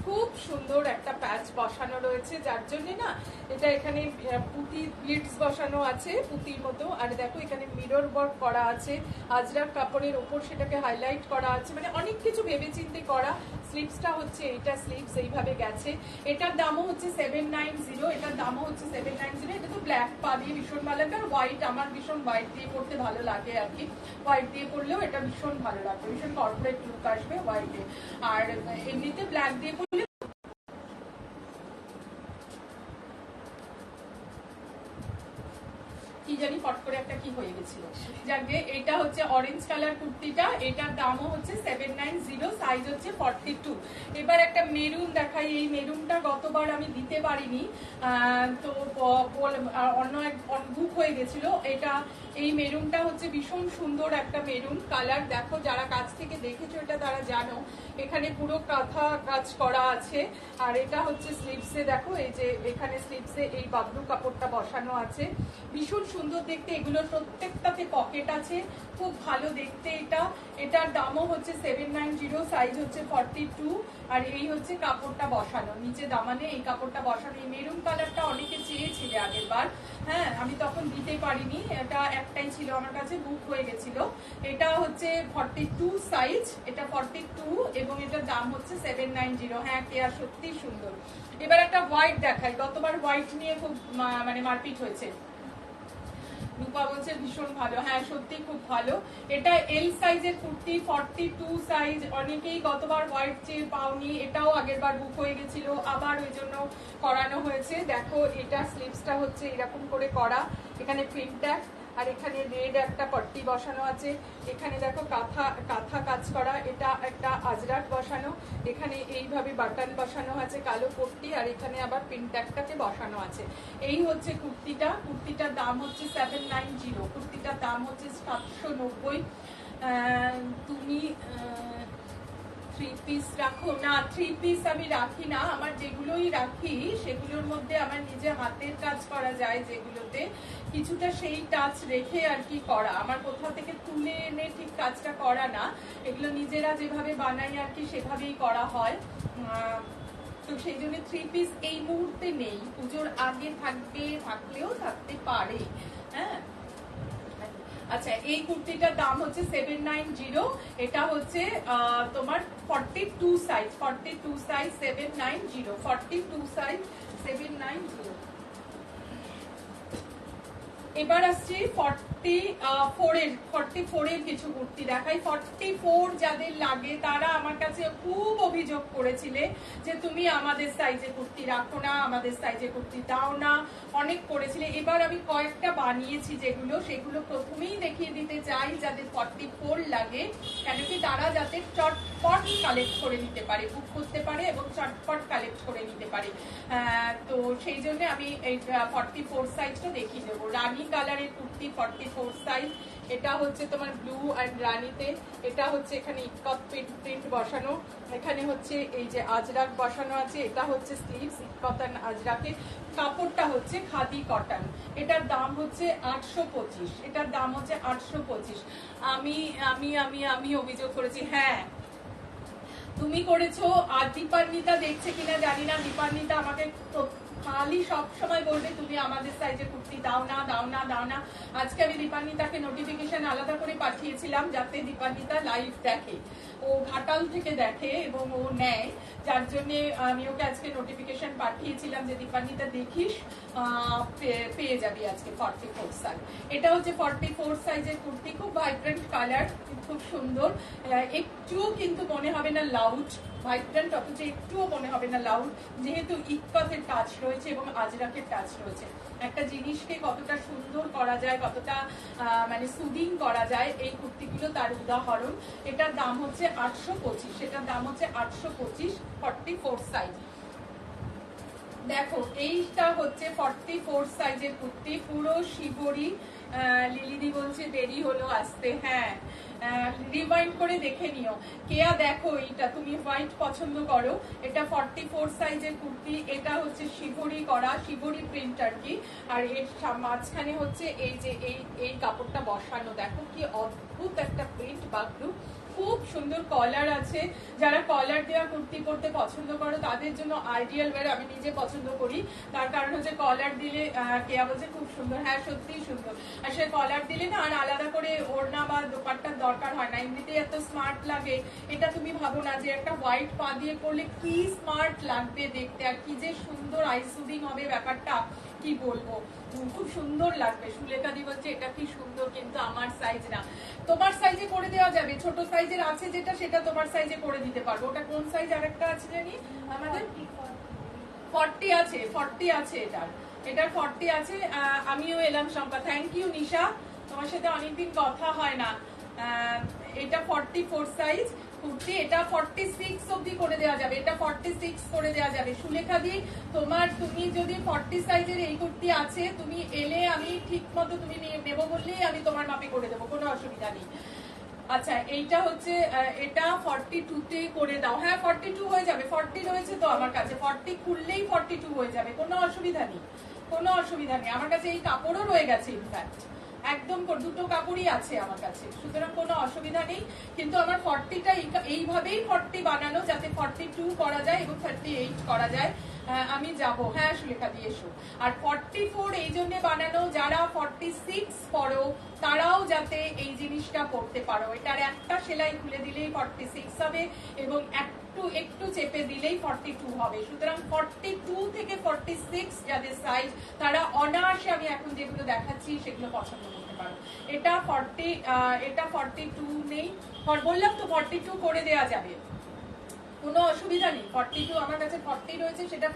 খুব সুন্দর একটা প্যাচ বসানো রয়েছে, যার জন্য না এটা এখানে পুঁতি প্লিটস বসানো আছে পুঁতির মতো। আর দেখো এখানে মিরর ওয়ার্ক করা আছে, আজরাক কাপড়ের ওপর সেটাকে হাইলাইট করা আছে, মানে অনেক কিছু ভেবেচিন্তে করা। স্লিভসটা হচ্ছে এইটা, স্লিভস এইভাবে গেছে। এটার দামও হচ্ছে 790, এটার দামও হচ্ছে 790। এটা তো ব্ল্যাক পা দিয়ে ভীষণ ভালো লাগে, আর হোয়াইট, আমার ভীষণ হোয়াইট দিয়ে পড়তে ভালো লাগে আর কি, হোয়াইট দিয়ে পরলেও এটা ভীষণ ভালো লাগবে, ভীষণ কর্পোরেট লুক আসবে হোয়াইটে। আর এমনিতে ব্ল্যাক দিয়ে পরলে কি জানি ফট করে একটা কি হয়ে গেছিল। যাকে এটা হচ্ছে অরেঞ্জ কালার কুর্তিটা, এটার দামও হচ্ছে 790, সাইজ হচ্ছে 42। এবার একটা মেরুন দেখাই। এই মেরুনটা গতবার আমি দিতে পারিনি, তো অন্য এক বুক হয়ে গেছিল। এটা এই মেরুনটা হচ্ছে ভীষণ সুন্দর একটা মেরুন কালার। দেখো যারা কাছ থেকে দেখেছো এটা তারা জানো, এখানে পুরো কাঁথা কাজ করা আছে। আর এটা হচ্ছে স্লিভসে, দেখো এই যে এখানে স্লিভসে এই বাবলু কাপড়টা বসানো আছে, ভীষণ সুন্দর দেখতে। এগুলোর প্রত্যেকটাতে পকেট আছে, খুব ভালো দেখতে এটা। এটার দামও হচ্ছে 790, সাইজ হচ্ছে 42। আর এই হচ্ছে কাপড়টা বসানো, নিচে দামানে এই কাপড়টা বসানো। এই মেরুন কালারটা অনেকে চেয়েছিলে আগের বার, হ্যাঁ আমি তখন দিতে পারিনি, এটা একটাই ছিল আমার কাছে, বুক হয়ে গেছিল। এটা হচ্ছে 42 সাইজ, এটা 42 এবং এটার দাম হচ্ছে 790। হ্যাঁ কেয়া সত্যি সুন্দর। এবার একটা হোয়াইট দেখাই, গতবার হোয়াইট নিয়ে খুব মানে মারপিট হয়েছে। রূপা বলছে ভীষণ ভালো, হ্যাঁ সত্যি খুব ভালো। এটা এল সাইজের কুর্তি, 42 সাইজ। অনেকেই গতবার হোয়াইট চেয়ে পাওনি, এটাও আগের বার বুক হয়ে গেছিল, আবার ওই জন্য করানো হয়েছে। দেখো এটা স্লিভসটা হচ্ছে এরকম করে করা, এখানে প্রিন্ট ট্যাগ আর এখানে রেড একটা পট্টি বসানো আছে। এখানে দেখো কাঁথা কাজ করা, এটা একটা আজরাক বসানো, এখানে এইভাবে বাটন বসানো আছে কালো পট্টি, আর এখানে আবার প্রিন্ট ট্যাগটাকে বসানো আছে। এই হচ্ছে কুর্তিটা, কুর্তিটার দাম হচ্ছে 790, কুর্তিটার দাম হচ্ছে 790। তুমি 3 পিস রাখো না? 3 পিস আমি রাখি না, আমার যেগুলোই রাখি সেগুলোর মধ্যে আমার নিজে হাতের কাজ করা যায়, যেগুলোতে কিছুটা সেই টাচ রেখে আর কি করা, আমার কোথাও থেকে তুলে এনে ঠিক কাজটা করা না, এগুলো নিজেরা যেভাবে বানাই আর কি সেভাবেই করা হয়। তো সেই জন্য 3 পিস এই মুহূর্তে নেই, পুজোর আগে থাকলেও থাকতে পারে। হ্যাঁ আচ্ছা, এই কুর্তিটার দাম হচ্ছে 790, এটা হচ্ছে তোমার 42 সাইজ, 42 সাইজ 790, 42 সাইজ 790। এবার আসছি 44 এর কিছু কুর্তি দেখাই। 44 যাদের লাগে তারা আমার কাছে খুব অভিযোগ করেছিলে যে তুমি আমাদের সাইজে কুর্তি রাখো না, আমাদের সাইজে কুর্তি দাও না, অনেক করেছিলে। এবার আমি কয়েকটা বানিয়েছি যেগুলো, সেগুলো প্রথমেই দেখিয়ে দিতে চাই যাদের 44 লাগে, কেন কি তারা যাতে চটপট কালেক্ট করে নিতে পারে, বুক করতে পারে এবং চটপট কালেক্ট করে নিতে পারে। তো সেই জন্য আমি এই 44 সাইজটা দেখিয়ে দেবো। রানী কালারের কুর্তি 44 সাইজ, এটা হচ্ছে তোমার ব্লু অ্যান্ড রানীতে, এটা হচ্ছে এখানে ইকত প্রিন্ট বসানো, এখানে হচ্ছে এই যে আজরাক বসানো আছে, এটা হচ্ছে স্লিভস ইকত অ্যান্ড আজরাকে, কাপড়টা হচ্ছে খাদি কটন, এটার দাম হচ্ছে 825, এটার দাম হচ্ছে 825। আমি আমি আমি আমি অভিযোগ করেছি, হ্যাঁ তুমি করেছো। আর দীপান্বিতা দেখছে কিনা জানি না, দীপান্বিতা আমাকে খালি সব সময় বলবে তুমি আমাদের সাইজে কুর্তি দাও না দাও না দাও না। আজকে আমি দীপান্বিতাকে নোটিফিকেশন আলাদা করে পাঠিয়েছিলাম যাতে দীপান্বিতা লাইভ দেখে, ও ঘাটাল থেকে দেখে এবং ও নেয়, যার জন্য আমি ওকে আজকে নোটিফিকেশন পাঠিয়েছিলাম যে দীপান্বিতা দেখিস, পেয়ে যাবি আজকে 44 সাইজ। এটা হচ্ছে 44 সাইজের কুর্তি, খুব ভাইব্রেন্ট কালার, খুব সুন্দর, একটুও কিন্তু মনে হবে না লাউড, ভাইব্রেন্ট অথচ একটুও মনে হবে না লাউড, যেহেতু ইক্কতের টাচ রয়েছে এবং আজরাকের টাচ রয়েছে। একটা জিনিসকে কতটা সুন্দর করা যায়, কতটা মানে সুদিং করা যায়, এই কুর্তিগুলো তার উদাহরণ। এটার দাম হচ্ছে 825, এটার দাম হচ্ছে 825, 44 সাইজ। দেখো এইটা হচ্ছে 44 সাইজের কুর্তি, পুরো শিবরি। লিলিদি বলছে দেরি হলো আসতে, হ্যাঁ রিমাইন্ড করে দেখে নিও। কেয়া দেখো এইটা তুমি হোয়াইট পছন্দ করো, এটা 44 সাইজের কুর্তি, এটা হচ্ছে শিবরি করা, শিবরি প্রিন্ট আর কি। আর এর মাঝখানে হচ্ছে এই যে এই কাপড়টা বসানো, দেখো কি অদ্ভুত একটা প্রিন্ট, বাগলু, খুব সুন্দর কলার আছে। যারা কলার দেওয়া কুর্তি পরতে পছন্দ করো তাদের জন্য আইডিয়াল ওয়্যার, আমি নিজে পছন্দ করি, তার কারণ হচ্ছে কলার দিলে, কেয়া বলছে খুব সুন্দর, হ্যাঁ সত্যিই সুন্দর। আর সে কলার দিলে না আর আলাদা করে ওড়না বা দোপাট্টার দরকার হয় না, এমনিতেই এত স্মার্ট লাগে। এটা তুমি ভাবো না যে একটা হোয়াইট পা দিয়ে পরলে কি স্মার্ট লাগবে দেখতে, আর কি যে সুন্দর আই সুদিং হবে ব্যাপারটা, কি বলবো, খুব সুন্দর লাগবে। সুলেখাদি বলছে এটা কি সুন্দর, কিন্তু আমার সাইজ না। তোমার সাইজে করে দেওয়া যাবে, ছোট সাইজের আছে যেটা, সেটা তোমার সাইজে করে দিতে পারবো। ওটা কোন সাইজ আরেকটা আছে জানি আমাদের, 40 আছে, 40 আছে এটার, এটার 40 আছে। আমিও এলাম শম্পা, থ্যাংক ইউ নিশা, তোমার সাথে অনেকদিন কথা হয় না। এটা 44 সাইজ কুর্তি, এটা 46 অবধি করে দেওয়া যাবে, এটা 46 করে দেওয়া যাবে। সুলেখা দি তুমি যদি 40 সাইজের এই কুর্তি আছে, তুমি এলে আমি ঠিক মতো তুমি নেবো বললেই আমি তোমার মাপে করে দেবো, কোনো অসুবিধা নেই। আচ্ছা এইটা হচ্ছে এটা 42 তে করে দাও। হ্যাঁ 42 হয়ে যাবে, 40 রয়েছে তো আমার কাছে, 40 খুললেই 42 হয়ে যাবে, কোনো অসুবিধা নেই, কোনো অসুবিধা নেই। আমার কাছে এই কাপড়ও রয়ে গেছে, ইনফ্যাক্ট একদম দুটো কাপড়ই আছে আমার কাছে, সুতরাং কোনো অসুবিধা নেই। কিন্তু আমার 40টা এইভাবেই 40 বানানো যাতে 42 করা যায় এবং 38 করা যায়। আমি যাব, হ্যাঁ সুলেখা দিয়ে এসো। আর 44 এই জন্য বানানো, যারা 46 পরো তারাও যাতে এই জিনিসটা পড়তে পারো। এটার একটা সেলাই খুলে দিলেই 46 হবে এবং একটু চেপে দিলেই 42 হবে। সুতরাং 42 থেকে 46 যাদের সাইজ তারা অনায়াসে আমি এখন যেগুলো দেখাচ্ছি সেগুলো পছন্দ করতে পারো। এটা 42 নেই, বললাম তো 42 করে দেওয়া যাবে, কোনো অসুবিধা নেই। 42 আমার কাছে 40 রয়েছে, সেটা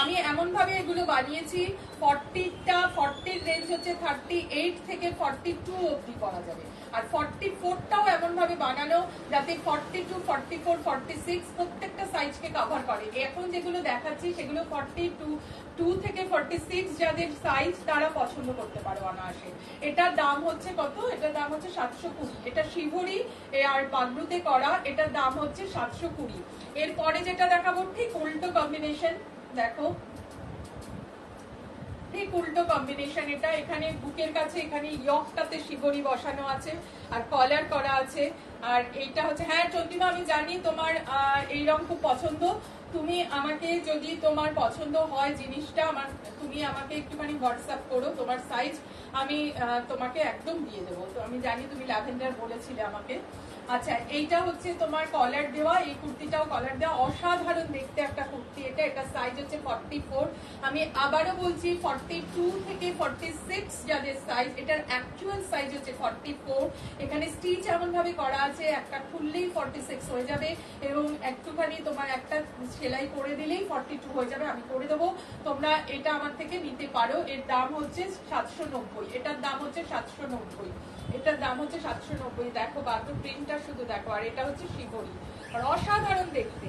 আমি এমন ভাবে এগুলো বানিয়েছি 40 রেঞ্জ হচ্ছে 38 থেকে 42 অবধি করা যাবে। আর 44টাও এমন ভাবে বানানো যাতে 42, 44, 46 প্রত্যেকটা সাইজকে কভার করে। এখন যেগুলো দেখাচ্ছি সেগুলো 42 থেকে 46 যাদের সাইজ তারা পছন্দ করতে পারো অনায়াসে। এটার দাম হচ্ছে কত? এটার দাম হচ্ছে 720। এটা শিভরি আর বাগরুতে করা, এটার দাম হচ্ছে 720। এরপরে যেটা দেখাবো ঠিক উল্টো কম্বিনেশন, দেখো ঠিক উল্টো কম্বিনেশন। এটা এখানে বুকের কাছে এখানে ইয়কটাতে শিবরি বসানো আছে আর কলার করা আছে। আর এইটা হচ্ছে, হ্যাঁ চন্দ্রিমা আমি জানি তোমার এই রং খুব পছন্দ। তুমি আমাকে যদি তোমার পছন্দ হয় জিনিসটা, তুমি আমাকে একটুখানি হোয়াটসঅ্যাপ করো তোমার সাইজ, আমি তোমাকে একদম দিয়ে দেবো। তো আমি জানি তুমি ল্যাভেন্ডার বলেছিলে আমাকে। আচ্ছা এইটা হচ্ছে তোমার কলার দেওয়া, এই কুর্তিটাও কলার দেওয়া, অসাধারণ দেখতে একটা কুর্তি। এটা সাইজ হচ্ছে 44। আমি আবারও বলছি 42 থেকে 46 যাদের সাইজ, এটার অ্যাকচুয়াল সাইজ হচ্ছে 44। এখানে স্টিচ এমন ভাবে করা আছে একটা খুললেই 46 হয়ে যাবে এবং একটুখানি তোমার একটা সেলাই করে দিলেই 42 হয়ে যাবে, আমি করে দেবো। তোমরা এটা আমার থেকে নিতে পারো। এর দাম হচ্ছে 790, এটার দাম হচ্ছে 790, এটার দাম হচ্ছে 790। দেখো বাকি প্রিন্টটা শুধু দেখো। আর এটা হচ্ছে শিবরি, আর অসাধারণ দেখতে।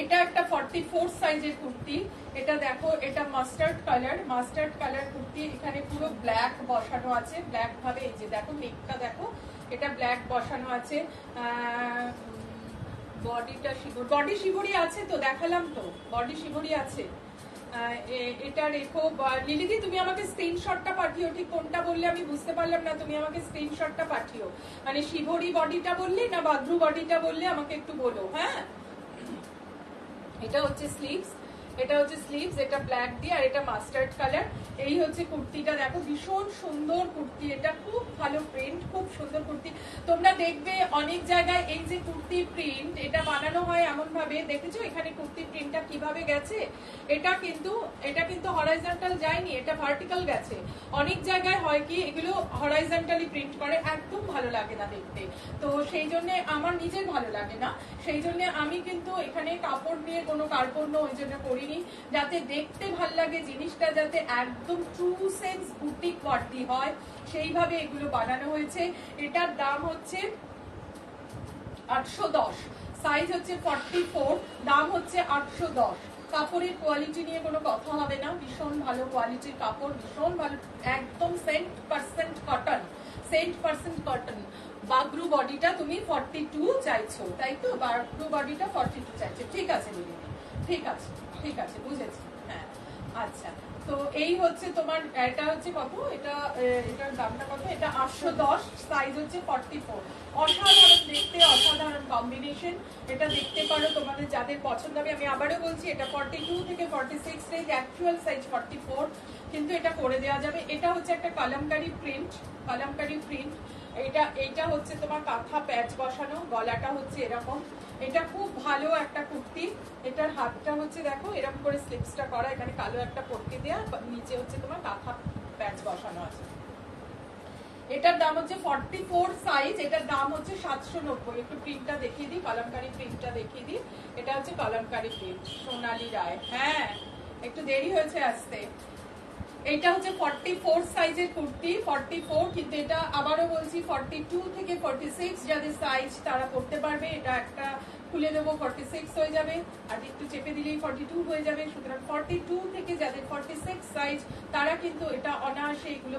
এটা একটা 44 সাইজের কুর্তি। এটা দেখো, এটা মাস্টার্ড কালার কুর্তি। এখানে পুরো ব্ল্যাক বসানো আছে, ব্ল্যাক ভাবে এই যে দেখো নেকটা দেখো, এটা ব্ল্যাক বসানো আছে। বডিটা বডি শিবরি আছে তো, দেখালাম তো বডি শিবরি আছে। এটা রেখো। লিলিদি তুমি আমাকে স্ক্রিনশটটা পাঠিও, ঠিক কোনটা বললে আমি বুঝতে পারলাম না, তুমি আমাকে স্ক্রিনশটটা পাঠিও। মানে শিবরি বডিটা বললে না বাদ্রু বডিটা বললে আমাকে একটু বলো। হ্যাঁ এটা হচ্ছে স্লিভস, এটা ব্ল্যাক দিয়ে, আর এটা মাস্টার্ড কালার। এই হচ্ছে কুর্তিটা, দেখো ভীষণ সুন্দর কুর্তি, এটা খুব ভালো প্রিন্ট, খুব সুন্দর কুর্তি। তোমরা দেখবে অনেক জায়গায় এই যে কুর্তি প্রিন্ট এটা বানানো হয় এমন ভাবে, দেখেছো এখানে কুর্তি প্রিন্টটা কিভাবে গেছে। এটা কিন্তু হরাইজন্টাল যায়নি, এটা ভার্টিক্যাল গেছে। অনেক জায়গায় হয় কি এগুলো হরাইজন্টালি প্রিন্ট করে, একদম ভালো লাগে না দেখতে। তো সেই জন্য আমার নিজের ভালো লাগে না, সেই জন্য আমি কিন্তু এখানে কাপড় নিয়ে কোনো কার্পণ্য ওই জন্য করিনি, যাতে দেখতে ভাল লাগে জিনিসটা, যাতে একদম ট্রু সেন্স বুটিক ওয়ার্দি হয় সেইভাবে এগুলো বানানো হয়েছে। এটার দাম হচ্ছে 810, সাইজ হচ্ছে 44, দাম হচ্ছে 810। কাপড়ের কোয়ালিটি নিয়ে কোনো কথা হবে না, ভীষণ ভালো কোয়ালিটির কাপড়, ভীষণ ভালো, একদম 100% কটন। বাগরু বডিটা তুমি 42 চাইছো তাই তো? বাগরু বডিটা 42 চাইছো, ঠিক আছে দিদি, ঠিক আছে বুঝেছি। হ্যাঁ আচ্ছা, তো এই হচ্ছে তোমার, এটা হচ্ছে কত, এটার দামটা কত? এটা 810, সাইজ হচ্ছে 44। অসাধারণ দেখতে, অসাধারণ কম্বিনেশন। এটা দেখতে পারো তোমাদের যাদের পছন্দ হবে। আমি আবারও বলছি এটা 42 থেকে 46 রেঞ্জ, অ্যাকচুয়াল সাইজ 44, কিন্তু এটা করে দেওয়া যাবে। এটা হচ্ছে একটা কালামকারী প্রিন্ট। এইটা হচ্ছে তোমার কাঁথা প্যাচ বসানো, গলাটা হচ্ছে এরকম। এটা খুব ভালো একটা কুর্তি। এটার হাতটা হচ্ছে দেখো এরকম করে স্লিপসটা করা, এখানে কালো একটা পট্টি দেয়া, নিচে হচ্ছে তোমার কাঁথা প্যাচ বসানো আছে। এটার দাম হচ্ছে 44 সাইজ, এটার দাম হচ্ছে 790। একটু প্রিন্টটা দেখিয়ে দিই, কলমকারী প্রিন্টটা দেখিয়ে দিই। এটা হচ্ছে কলমকারী প্রিন্ট, সোনালী রায়। হ্যাঁ একটু দেরি হয়েছে আসতে। এটা হচ্ছে 44 সাইজের কুর্তি, 44, কিন্তু এটা আবারও বলছি 42 থেকে 46 যাদের সাইজ তারা পড়তে পারবে। এটা একটা খুলে দেবো 46 হয়ে যাবে, আর একটু চেপে দিলেই 42 হয়ে যাবে। সুতরাং 42 থেকে যাদের 46 সাইজ তারা কিন্তু এটা অনায়াসে এগুলো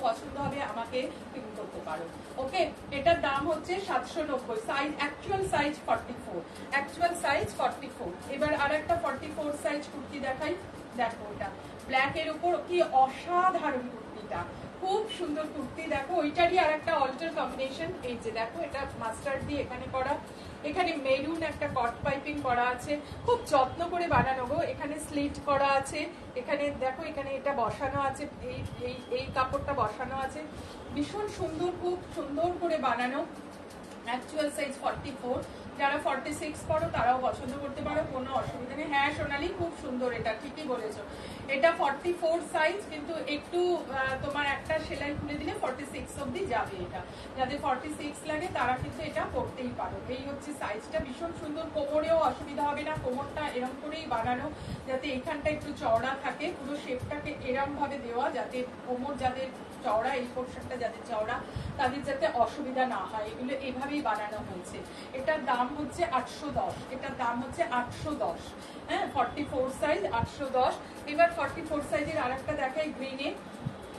পছন্দ হবে, আমাকে পিন করতে পারো। ওকে, এটার দাম হচ্ছে 790, size actual size 44, actual size 44। এবার আরেকটা 44 সাইজ কুর্তি দেখাই। দেখো এটা ব্ল্যাক এর উপর কি অসাধারণ কুর্তিটা, খুব সুন্দর কুর্তি। দেখো ওইটারই আর একটা অল্টার কম্বিনেশন, এই যে দেখো এটা মাস্টার্ড দিয়ে এখানে করা, এখানে মেরুন একটা কট পাইপিং করা আছে, খুব যত্ন করে বানানো গো। এখানে স্লিট করা আছে, এখানে দেখো এখানে এটা বসানো আছে, এই কাপড়টা বসানো আছে, ভীষণ সুন্দর, খুব সুন্দর করে বানানো। অ্যাকচুয়াল সাইজ 44, যারা 46 পড়ো তারাও পছন্দ করতে পারো, কোনো অসুবিধা নেই। হ্যাঁ সোনালি, খুব সুন্দর, এটা ঠিকই বলেছো। এটা 44 সাইজ, কিন্তু একটু তোমার একটা সেলাই খুলে দিলে 46 অবধি যাবে। এটা যাদের 46 লাগে তারা কিন্তু এটা পড়তেই পারো। এই হচ্ছে সাইজটা, ভীষণ সুন্দর। কোমরেও অসুবিধা হবে না, কোমরটা এরম করেই বানানো যাতে এখানটা একটু চওড়া থাকে, পুরো শেপটাকে এরম ভাবে দেওয়া যাতে কোমর যাদের চওড়া, এই পোর্শনটা যাদের চওড়া তাদের যাতে অসুবিধা না হয়, এগুলো এইভাবেই বানানো হয়েছে। এটার দাম হচ্ছে 810, এটার দাম হচ্ছে 810। হ্যাঁ, 44 সাইজ 810। এবার 44 সাইজের আরেকটা দেখাই গ্রিনে।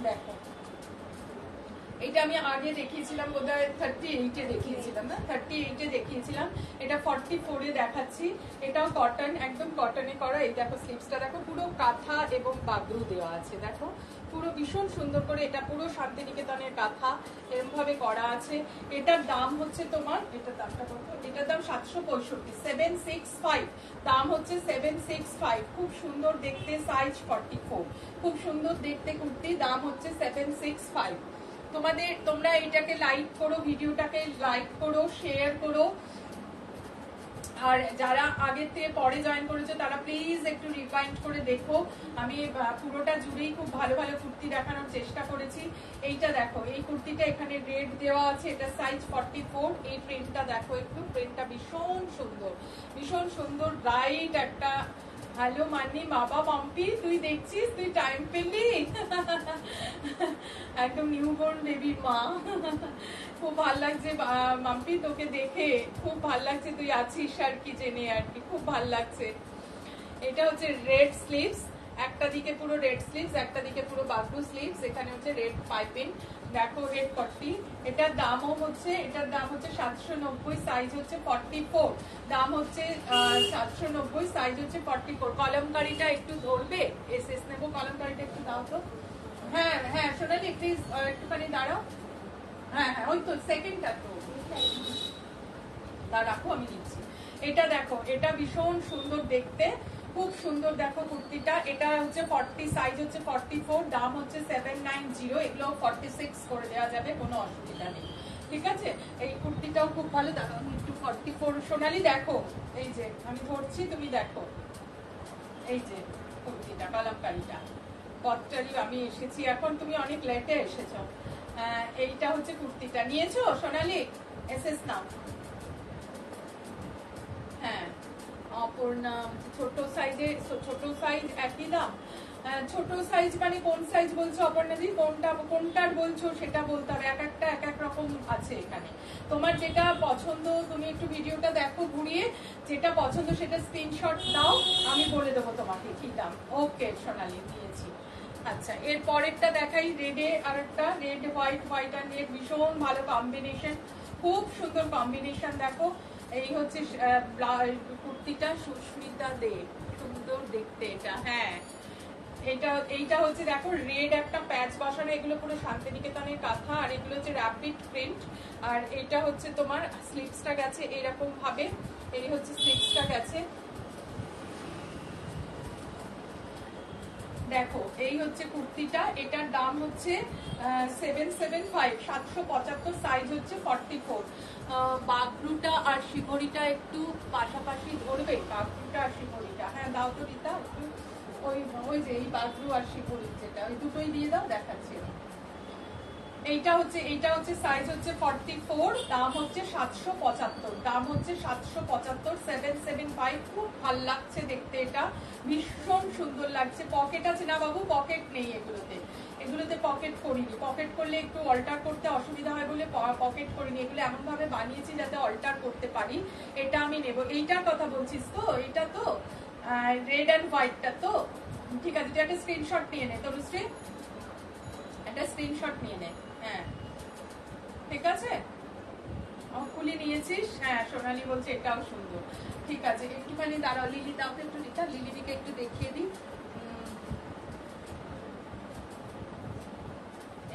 দেখো এটা আমি আগে দেখিয়েছিলাম, বোধহয় 38-এ দেখিয়েছিলাম, না 38-এ দেখিয়েছিলাম। এটা 44-এ দেখাচ্ছি। এটাও কটন, একদম কটনে করা। এই দেখো স্লিভসটা দেখো, পুরো কাঁথা এবং বাগরু দেওয়া আছে, দেখো পুরো ভীষণ সুন্দর করে। এটা পুরো শান্তিনিকেতনের কাঁথা এরকম ভাবে করা আছে। এটার দাম হচ্ছে তোমার, এটার দামটা কত? এটার দাম 765, 765 দাম হচ্ছে 765। খুব সুন্দর দেখতে, সাইজ 44, খুব সুন্দর দেখতে কুর্তি, দাম হচ্ছে 765। তোমরা এটাকে লাইক করো, ভিডিওটাকে লাইক করো, শেয়ার করো। আর যারা আগের থেকে পরে জয়েন করেছো তারা প্লিজ একটু রিফাইন্ড করে দেখো। আমি পুরোটা জুড়েই খুব ভালো ভালো কুর্তি দেখানোর চেষ্টা করেছি। এইটা দেখো, এই কুর্তিটা এখানে রেড দেওয়া আছে, এটা সাইজ 44। এই প্রিন্টটা দেখো, একটু প্রিন্টটা ভীষণ সুন্দর, ভীষণ সুন্দর, ব্রাইট একটা। হ্যালো মানি, বাবা মাম্পি, তুই দেখছিস, তুই টাইম পেলি? একদম নিউবর্ন বেবির মা। খুব ভাল লাগছে মাম্পি, তোকে দেখে খুব ভাল লাগছে, তুই আছিস আর কি জেনে আর কি, খুব ভাল লাগছে। এটা হচ্ছে রেড স্লিভস, একটা দিকে পুরো রেড স্লিভস, একটা দিকে পুরো বাগরু স্লিভস, এখানে হচ্ছে রেড পাইপিং। দেখো রেড পট্টি। এটার দামও হচ্ছে, এটার দাম হচ্ছে 790, সাইজ হচ্ছে 44, দাম হচ্ছে 790, সাইজ হচ্ছে 44। কলমকারিটা একটু ধরবে, এসএস নেবো, কলমকারিটা একটু দাও তো। হ্যাঁ হ্যাঁ সোনালি, প্লিজ একটুখানি দাঁড়াও। হ্যাঁ হ্যাঁ, ওই তো সেকেন্ডটা তো রাখো, আমি নিচ্ছি। এটা দেখো, এটা ভীষণ সুন্দর দেখতে, খুব সুন্দর। দেখো কুর্তিটা, এটা হচ্ছে 40, সাইজ হচ্ছে 44, দাম হচ্ছে 790। এগুলো 46 করে দেওয়া যাবে, কোনো অসুবিধা নেই, ঠিক আছে। এই কুর্তিটাও খুব ভালো। দেখো একটু 44 সোনালি, দেখো এই যে আমি ধরছি, তুমি দেখো এই যে কুর্তিটা, কালামকারিটা কতটাই আমি এসেছি এখন, তুমি অনেক লেটে এসেছো। এইটা হচ্ছে কুর্তিটা, নিয়েছো সোনালি? এসএস নাও। হ্যাঁ অপর্ণা, ছোট সাইজে, ছোট সাইজ একই দাম। ছোট সাইজ মানে কোন সাইজ বলছো অপর্ণা দি? কোনটার বলছো সেটা বলতে হবে, এক একটা এক এক রকম আছে এখানে। তোমার যেটা পছন্দ তুমি একটু ভিডিওটা দেখো ঘুরিয়ে, যেটা পছন্দ সেটা স্ক্রিনশট দাও, আমি বলে দেবো তোমাকে কি দাম। ওকে সোনালি, দিয়েছি। আচ্ছা, এর পরেরটা দেখাই, রেডে আর একটা রেড, হোয়াইট, হোয়াইট আর রেড, ভীষণ ভালো কম্বিনেশন, খুব সুন্দর কম্বিনেশন। দেখো এই হচ্ছে কুর্তিটা, সুস্মিতা দে, সুন্দর দেখতে এটা। হ্যাঁ এইটা হচ্ছে দেখো রেড একটা প্যাচ বসানো, এগুলো পুরো শান্তিনিকেতনের কাঁথা, আর এগুলো হচ্ছে র্যাপিড প্রিন্ট। আর এটা হচ্ছে তোমার স্লিভসটা গেছে এরকম ভাবে, এই হচ্ছে স্লিভসটা গেছে। দেখো এই হচ্ছে কুর্তিটা, এটার দাম হচ্ছে 775, 775, সাইজ হচ্ছে 44। বাগরুটা আর শিবরিটা একটু পাশাপাশি ধরবে, বাগরুটা আর শিবরিটা। হ্যাঁ দাও তো রিতা একটু, ওই যে এই বাগরু আর শিবরি যেটা, ওই দুটোই দিয়ে দাও, দেখাচ্ছি। এইটা হচ্ছে সাইজ হচ্ছে 44, দাম হচ্ছে 775, দাম হচ্ছে 775, 775। খুব ভাল লাগছে দেখতে, এটা ভীষণ সুন্দর লাগছে। পকেট আছে না বাবু? পকেট নেই এগুলোতে পকেট করিনি, পকেট করলে একটু অল্টার করতে অসুবিধা হয় বলে পকেট করিনি। এগুলো এমন ভাবে বানিয়েছি যাতে অল্টার করতে পারি। এটা আমি নেব। এইটার কথা বলছিস তো? এটা তো রেড অ্যান্ড হোয়াইটটা তো? ঠিক আছে, তুই একটা স্ক্রিনশট নিয়ে নে তনুশ্রী, একটা স্ক্রিনশট নিয়ে নে। হ্যাঁ ঠিক আছে, খুলে নিয়েছিস? হ্যাঁ সোনালি বলছে এটাও সুন্দর। ঠিক আছে, একটুখানি দাঁড়াও, লিলি দাও একটু, লিলিদিকে একটু দেখিয়ে দিই।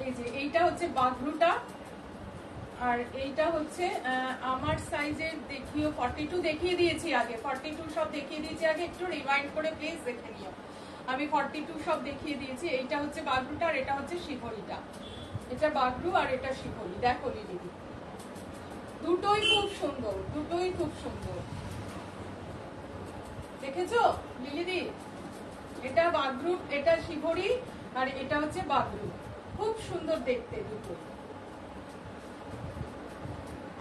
এই যে এইটা হচ্ছে বাগরুটা, আর এইটা হচ্ছে আমার সাইজের দেখিও 42 দেখিয়ে দিয়েছি আগে, 42 সব দেখিয়ে দিয়েছি আগে, একটু রিমাইন্ড করে প্লিজ দেখে নিও। আমি 42 সব দেখিয়ে দিয়েছি। এইটা হচ্ছে বাগরুটা আর এটা হচ্ছে শিবরিটা। এটা বাগরু আর এটা শিবরি। দেখো লিলিদি, দুটোই খুব সুন্দর, দুটোই খুব সুন্দর। দেখেছো লিলিদি? এটা বাগরু, এটা শিবরি, আর এটা হচ্ছে বাগরু। খুব সুন্দর দেখতে দুটো।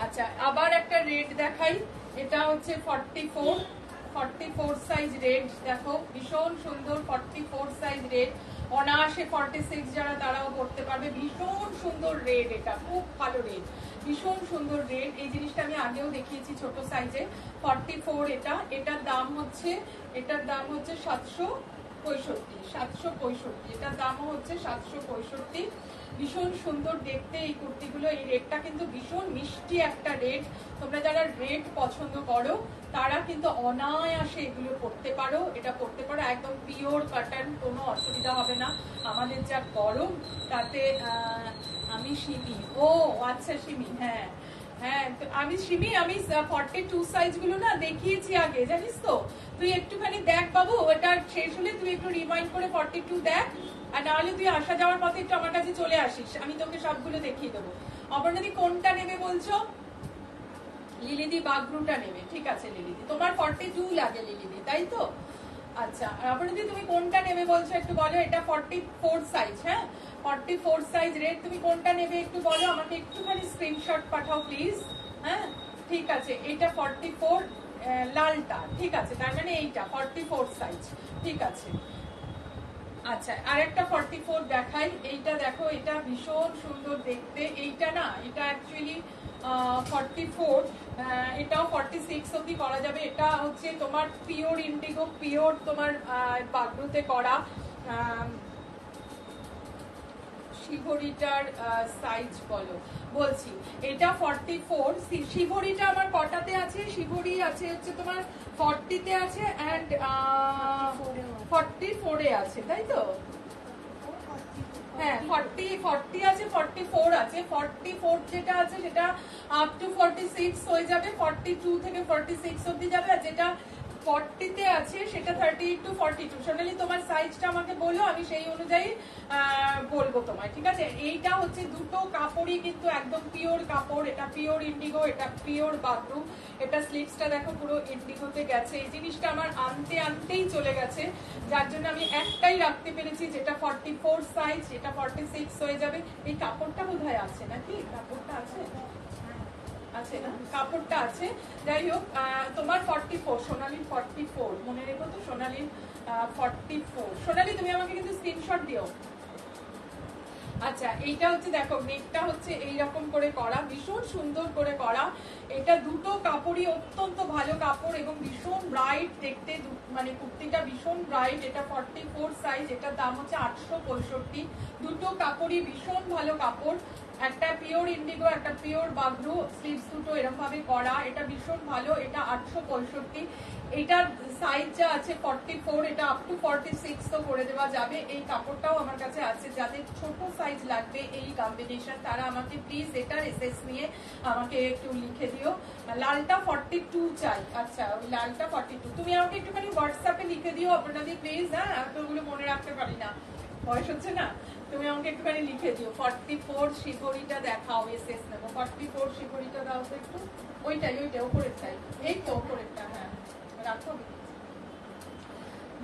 আচ্ছা আবার একটা রেড দেখাই। এটা হচ্ছে 44 সাইজ রেড। দেখো ভীষণ সুন্দর 44 সাইজ রেড। অনায়াসে 46 যারা তারাও পড়তে পারবে। ভীষণ সুন্দর রেড, এটা খুব ভালো রেড, ভীষণ সুন্দর রেড। এই জিনিসটা আমি আগেও দেখিয়েছি ছোট সাইজে। 44 এটা, এটার দাম হচ্ছে 765। এটার দামও হচ্ছে 765। ভীষণ সুন্দর দেখতে এই কুর্তিগুলো। এই রেডটা কিন্তু ভীষণ মিষ্টি একটা রেড। তোমরা যারা রেড পছন্দ করো তারা কিন্তু অনায়াসে এগুলো পরতে পারো। এটা পরতে পারো, একদম পিওর কটন, কোনো অসুবিধা হবে না। আমাদের যা গরম তাতে আমি সিমি, ও আচ্ছা সিমি, হ্যাঁ হ্যাঁ আমি সিমি, আমি 42 সাইজ গুলো না দেখিয়েছি আগে, জানিস তো? তুই একটুখানি দেখ বাবু, এটা শেষ হলে তুই একটু রিমাইন্ড করে 42 দেখ, আর নাহলে তুই আসা যাওয়ার পথে একটু আমার কাছে চলে আসিস, আমি তোকে সবগুলো দেখিয়ে দেবো। অপর্ণাদি কোনটা নেবে বলছো? লিলিদি বাগরুটা নেবে। ঠিক আছে লিলিদি, তোমার 42 লাগে লিলিদি, তাই তো? আচ্ছা অপর্ণাদি তুমি কোনটা নেবে বলছো একটু বলো। এটা 44 সাইজ, হ্যাঁ 44 সাইজ রেড। তুমি কোনটা নেবে একটু বলো, আমাকে একটুখানি স্ক্রিনশট পাঠাও প্লিজ। হ্যাঁ ঠিক আছে, এটা 44 লালটা, ঠিক আছে, তার মানে এইটা 44 সাইজ, ঠিক আছে। আচ্ছা আর একটা 44 দেখাই। এইটা দেখো, এটা ভীষণ সুন্দর দেখতে। এইটা না, এটা অ্যাকচুয়ালি 44, এটাও 46 অব্দি করা যাবে। এটা হচ্ছে তোমার পিওর ইন্ডিগো, পিওর তোমার বাগরুতে করা। শিবরিটার সাইজ বলছি, এটা 44। শিবরিটা আমার কটাতে আছে? শিবরি আছে হচ্ছে তোমার 40-তে আছে অ্যান্ড 44-এ আছে, তাই তো? হ্যাঁ 40 আছে, 44 আছে। 44 যেটা আছে সেটা আপ টু 46 হয়ে যাবে, 42 থেকে 46 অবধি যাবে। আর যেটা 40-তে আছে সেটা 38 to 42। সোনালি তোমার সাইজটা আমাকে বলো, আমি সেই অনুযায়ী বলবো তোমায়, ঠিক আছে? এইটা হচ্ছে দুটো কাপড়ই কিন্তু একদম পিওর কাপড়। এটা পিওর ইন্ডিগো, এটা পিওর বাগরু। এটা স্লিভসটা দেখো পুরো ইন্ডিগোতে গেছে। এই জিনিসটা আমার আনতেই চলে গেছে, যার জন্য আমি একটাই রাখতে পেরেছি যেটা 44 সাইজ, এটা 46 হয়ে যাবে। এই কাপড়টা বোধহয় আছে নাকি? কাপড়টা আছে, আছে না? কাপড়টা আছে। যাই হোক, তোমার 44, সোনালির 44, মনে রেখো তো সোনালির 44। সোনালি তুমি আমাকে কিন্তু স্ক্রিনশট দিও। আচ্ছা এইটা হচ্ছে দেখো, নেকটা হচ্ছে এইরকম করে করা, ভীষণ সুন্দর করে করা। এটা দুটো কাপড়ই অত্যন্ত ভালো কাপড় এবং ভীষণ ব্রাইট দেখতে, মানে কুর্তিটা ভীষণ ব্রাইট। এটা 44 সাইজ, এটার দাম হচ্ছে 865। দুটো কাপড়ই ভীষণ ভালো কাপড়, একটা পিওর ইন্ডিগো, একটা পিওর বাগরু। স্লিভস দুটো এরকম ভাবে করা, এটা ভীষণ ভালো। এটা 865। এটার সাইজ যা আছে 44, এটা আপ টু 46 তো করে দেওয়া যাবে। এই কাপড়টাও আমার কাছে আছে। যাদের ছোট সাইজ লাগবে এই কম্বিনেশন, তারা আমাকে প্লিজ এটার এসএস নিয়ে আমাকে একটু লিখে দিও। লালটা 42 চাই। আচ্ছা ওই লালটা 42, তুমি আমাকে একটুখানি হোয়াটসঅ্যাপে লিখে দিও আপনাদের প্লিজ। হ্যাঁ এতগুলো মনে রাখতে পারি না, বয়স হচ্ছে না। তুমি আমাকে একটুখানি লিখে দিও 44 শিবরিটা দেখাও, এসএস নেবো। 44 শিবরিটা দাও তো একটু, ওইটাই ওপরেরটাই, এই তো ওপরেরটা। হ্যাঁ রাখো।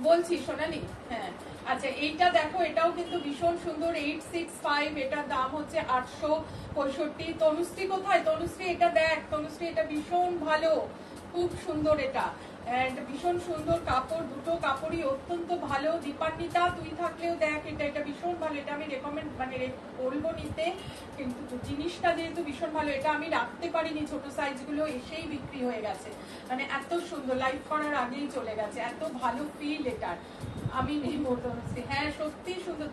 বলছি সোনালি। হ্যাঁ আচ্ছা, এইটা দেখো, এটাও কিন্তু ভীষণ সুন্দর, 865, এটার দাম হচ্ছে 865। তনুশ্রী কোথায়? তনুশ্রী এটা দেখ, তনুশ্রী এটা ভীষণ ভালো, খুব সুন্দর এটা, এন্ড ভীষণ সুন্দর কাপড়, দুটো কাপড়ই অত্যন্ত ভালো। দীপান্বিতা তুই থাকলেও দেখ, এটা ভীষণ ভালো, এটা আমি রেকমেন্ড মানে বলবো নিতে, কিন্তু জিনিসটা যেহেতু ভীষণ ভালো, এটা আমি রাখতে পারিনি, ছোট সাইজগুলো এসেই বিক্রি হয়ে গেছে, মানে এত সুন্দর, লাইভ করার আগেই চলে গেছে, এত ভালো ফিল এটার। আমি নেই বলতে হচ্ছে, হ্যাঁ সত্যি সুন্দর,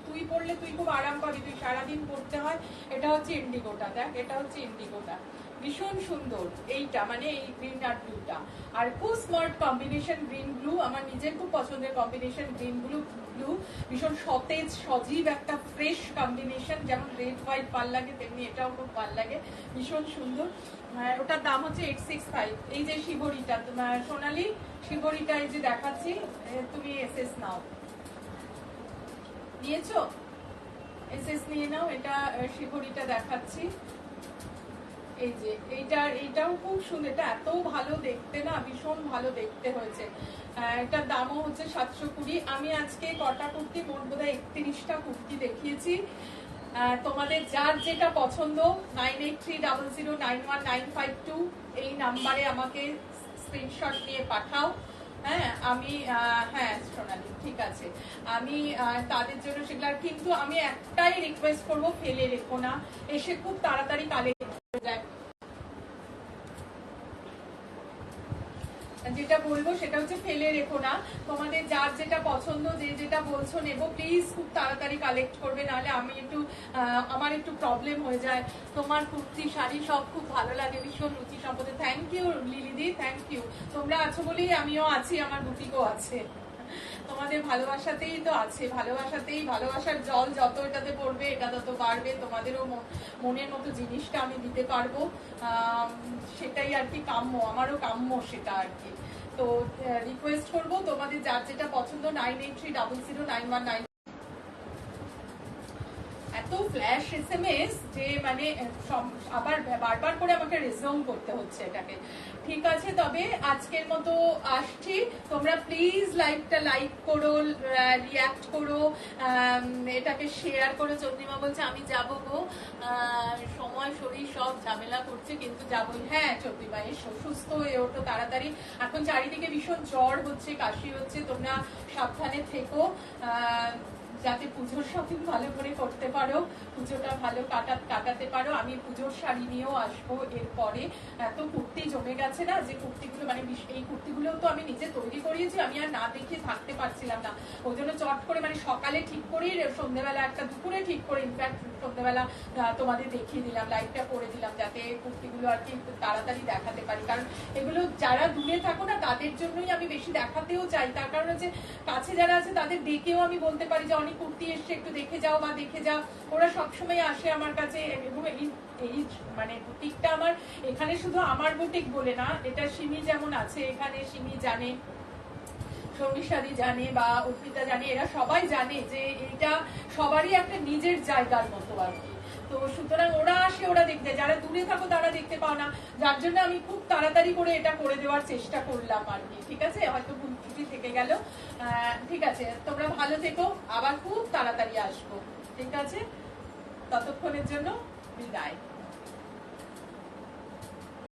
তুই পড়লে তুই খুব আরাম পাবি, তুই সারাদিন পড়তে হয়। এটা হচ্ছে ইন্ডিগোটা, দেখ এটা হচ্ছে ইন্ডিগোটা, ভীষণ সুন্দর এইটা, মানে এই গ্রিন আর ব্লুটা, আর খুব স্মার্ট কম্বিনেশন গ্রিন ব্লু, আমার নিজের খুব পছন্দের কম্বিনেশন গ্রিন ব্লু, ভীষণ সতেজ সজীব একটা ফ্রেশ কম্বিনেশন, যেমন রেড হোয়াইট ভাল লাগে তেমনি এটাও খুব ভাল লাগে, ভীষণ সুন্দর। ওটার দাম হচ্ছে 865। এই যে শিবরিটা, তোমার সোনালি শিবরিটা এই যে দেখাচ্ছি, তুমি এসএস নাও, নিয়েছো? এসএস নিয়ে নাও, এটা শিবরিটা দেখাচ্ছি, এই যে এইটাও খুব সুন্দর, এটা এত ভালো দেখতে না, ভীষণ ভালো দেখতে হয়েছে। এটার দামও হচ্ছে 720। আমি আজকে কটা কুর্তি, মোট বোধহয় 31টা কুর্তি দেখিয়েছি। তোমাদের যার যেটা পছন্দ 9830091952 এই নাম্বারে আমাকে স্ক্রিনশট নিয়ে পাঠাও। হ্যাঁ আমি হ্যাঁ সোনালি ঠিক আছে, আমি তাদের জন্য সেগুলো, কিন্তু আমি একটাই রিকোয়েস্ট করবো, ফেলে রেখো না, এসে খুব তাড়াতাড়ি কালেক্ট হয়ে যায়। যেটা বলবো সেটা হচ্ছে ফেলে রেখো না, তোমাদের যার যেটা পছন্দ, যে যেটা বলছো নেবো, প্লিজ খুব তাড়াতাড়ি কালেক্ট করবে, নাহলে আমি একটু আমার একটু প্রবলেম হয়ে যায়। তোমার কুর্তি শাড়ি সব খুব ভালো লাগে, ভীষণ রুচি সম্পদে। থ্যাংক ইউ লিলিদি, থ্যাংক ইউ, তোমরা আছো বলেই আমিও আছি, আমার বুটিকও আছে, তোমাদের ভালোবাসাতেই তো আছে, ভালোবাসার জল যত এটাতে পড়বে এটা তত বাড়বে, তোমাদেরও মনের মতো জিনিসটা আমি দিতে পারবো, সেটাই আর কি কাম্য, আমারও কাম্য সেটা আর কি। তো রিকোয়েস্ট করবো, তোমাদের যার যেটা পছন্দ 98300919। এত ফ্ল্যাশ এসএমএস যে মানে আবার বারবার করে আমাকে রিজুম করতে হচ্ছে এটাকে। ঠিক আছে, তবে আজকের মতো আসছি, তোমরা প্লিজ লাইভটা লাইক করো, রিয়াক্ট করো, এটাকে শেয়ার করো। চন্দ্রিমা বলছে আমি যাবো গো, সময় শরীর সব ঝামেলা করছে, কিন্তু যাবোই। হ্যাঁ চন্দ্রিমা এসো, সুস্থ হয়ে ওঠো তাড়াতাড়ি, এখন চারিদিকে ভীষণ জ্বর হচ্ছে, কাশি হচ্ছে, তোমরা সাবধানে থেকো, যাতে পুজোর শপিং ভালো করে করতে পারো, পুজোটা ভালো কাটাতে পারো। আমি পুজোর শাড়ি নিয়েও আসবো এরপরে, এত কুর্তি জমে গেছে না, যে কুর্তিগুলো মানে এই কুর্তিগুলো তো আমি নিজে তৈরি করিয়েছি, আমি আর না দেখিয়ে থাকতে পারছিলাম না, ওই জন্য চট করে মানে সকালে ঠিক করেই সন্ধ্যেবেলা একটা, দুপুরে ঠিক করে ইনফ্যাক্ট সন্ধ্যেবেলা তোমাদের দেখিয়ে দিলাম, লাইভটা করে দিলাম, যাতে কুর্তিগুলো আর কি তাড়াতাড়ি দেখাতে পারি, কারণ এগুলো যারা দূরে থাকো না তাদের জন্যই আমি বেশি দেখাতেও চাই, তার কারণ হচ্ছে কাছে যারা আছে তাদের দেখেও আমি বলতে পারি যে অনেক কুর্তি এসছে, একটু দেখে যাও বা দেখে যাও, ওরা সবসময় আসে আমার কাছে। এবং এই মানে বুটিকটা আমার, এখানে শুধু আমার বুটিক বলে না, এটা সিমি যেমন আছে এখানে, সিমি জানে, সৌমিশাদি জানে বা অর্পিতা জানে, এরা সবাই জানে যে এটা সবারই একটা নিজের জায়গার মতো আর কি। তো সুতরাং ওরা আসে, ওরা দেখতে, যারা দূরে থাকো তারা দেখতে পাও না, যার জন্য আমি খুব তাড়াতাড়ি করে এটা করে দেওয়ার চেষ্টা করলাম আর কি। ঠিক আছে, হয়তো ভুল ত্রুটি থেকে গেল, ঠিক আছে, তোমরা ভালো থেকো, আবার খুব তাড়াতাড়ি আসবো, ঠিক আছে, ততক্ষণের জন্য বিদায়।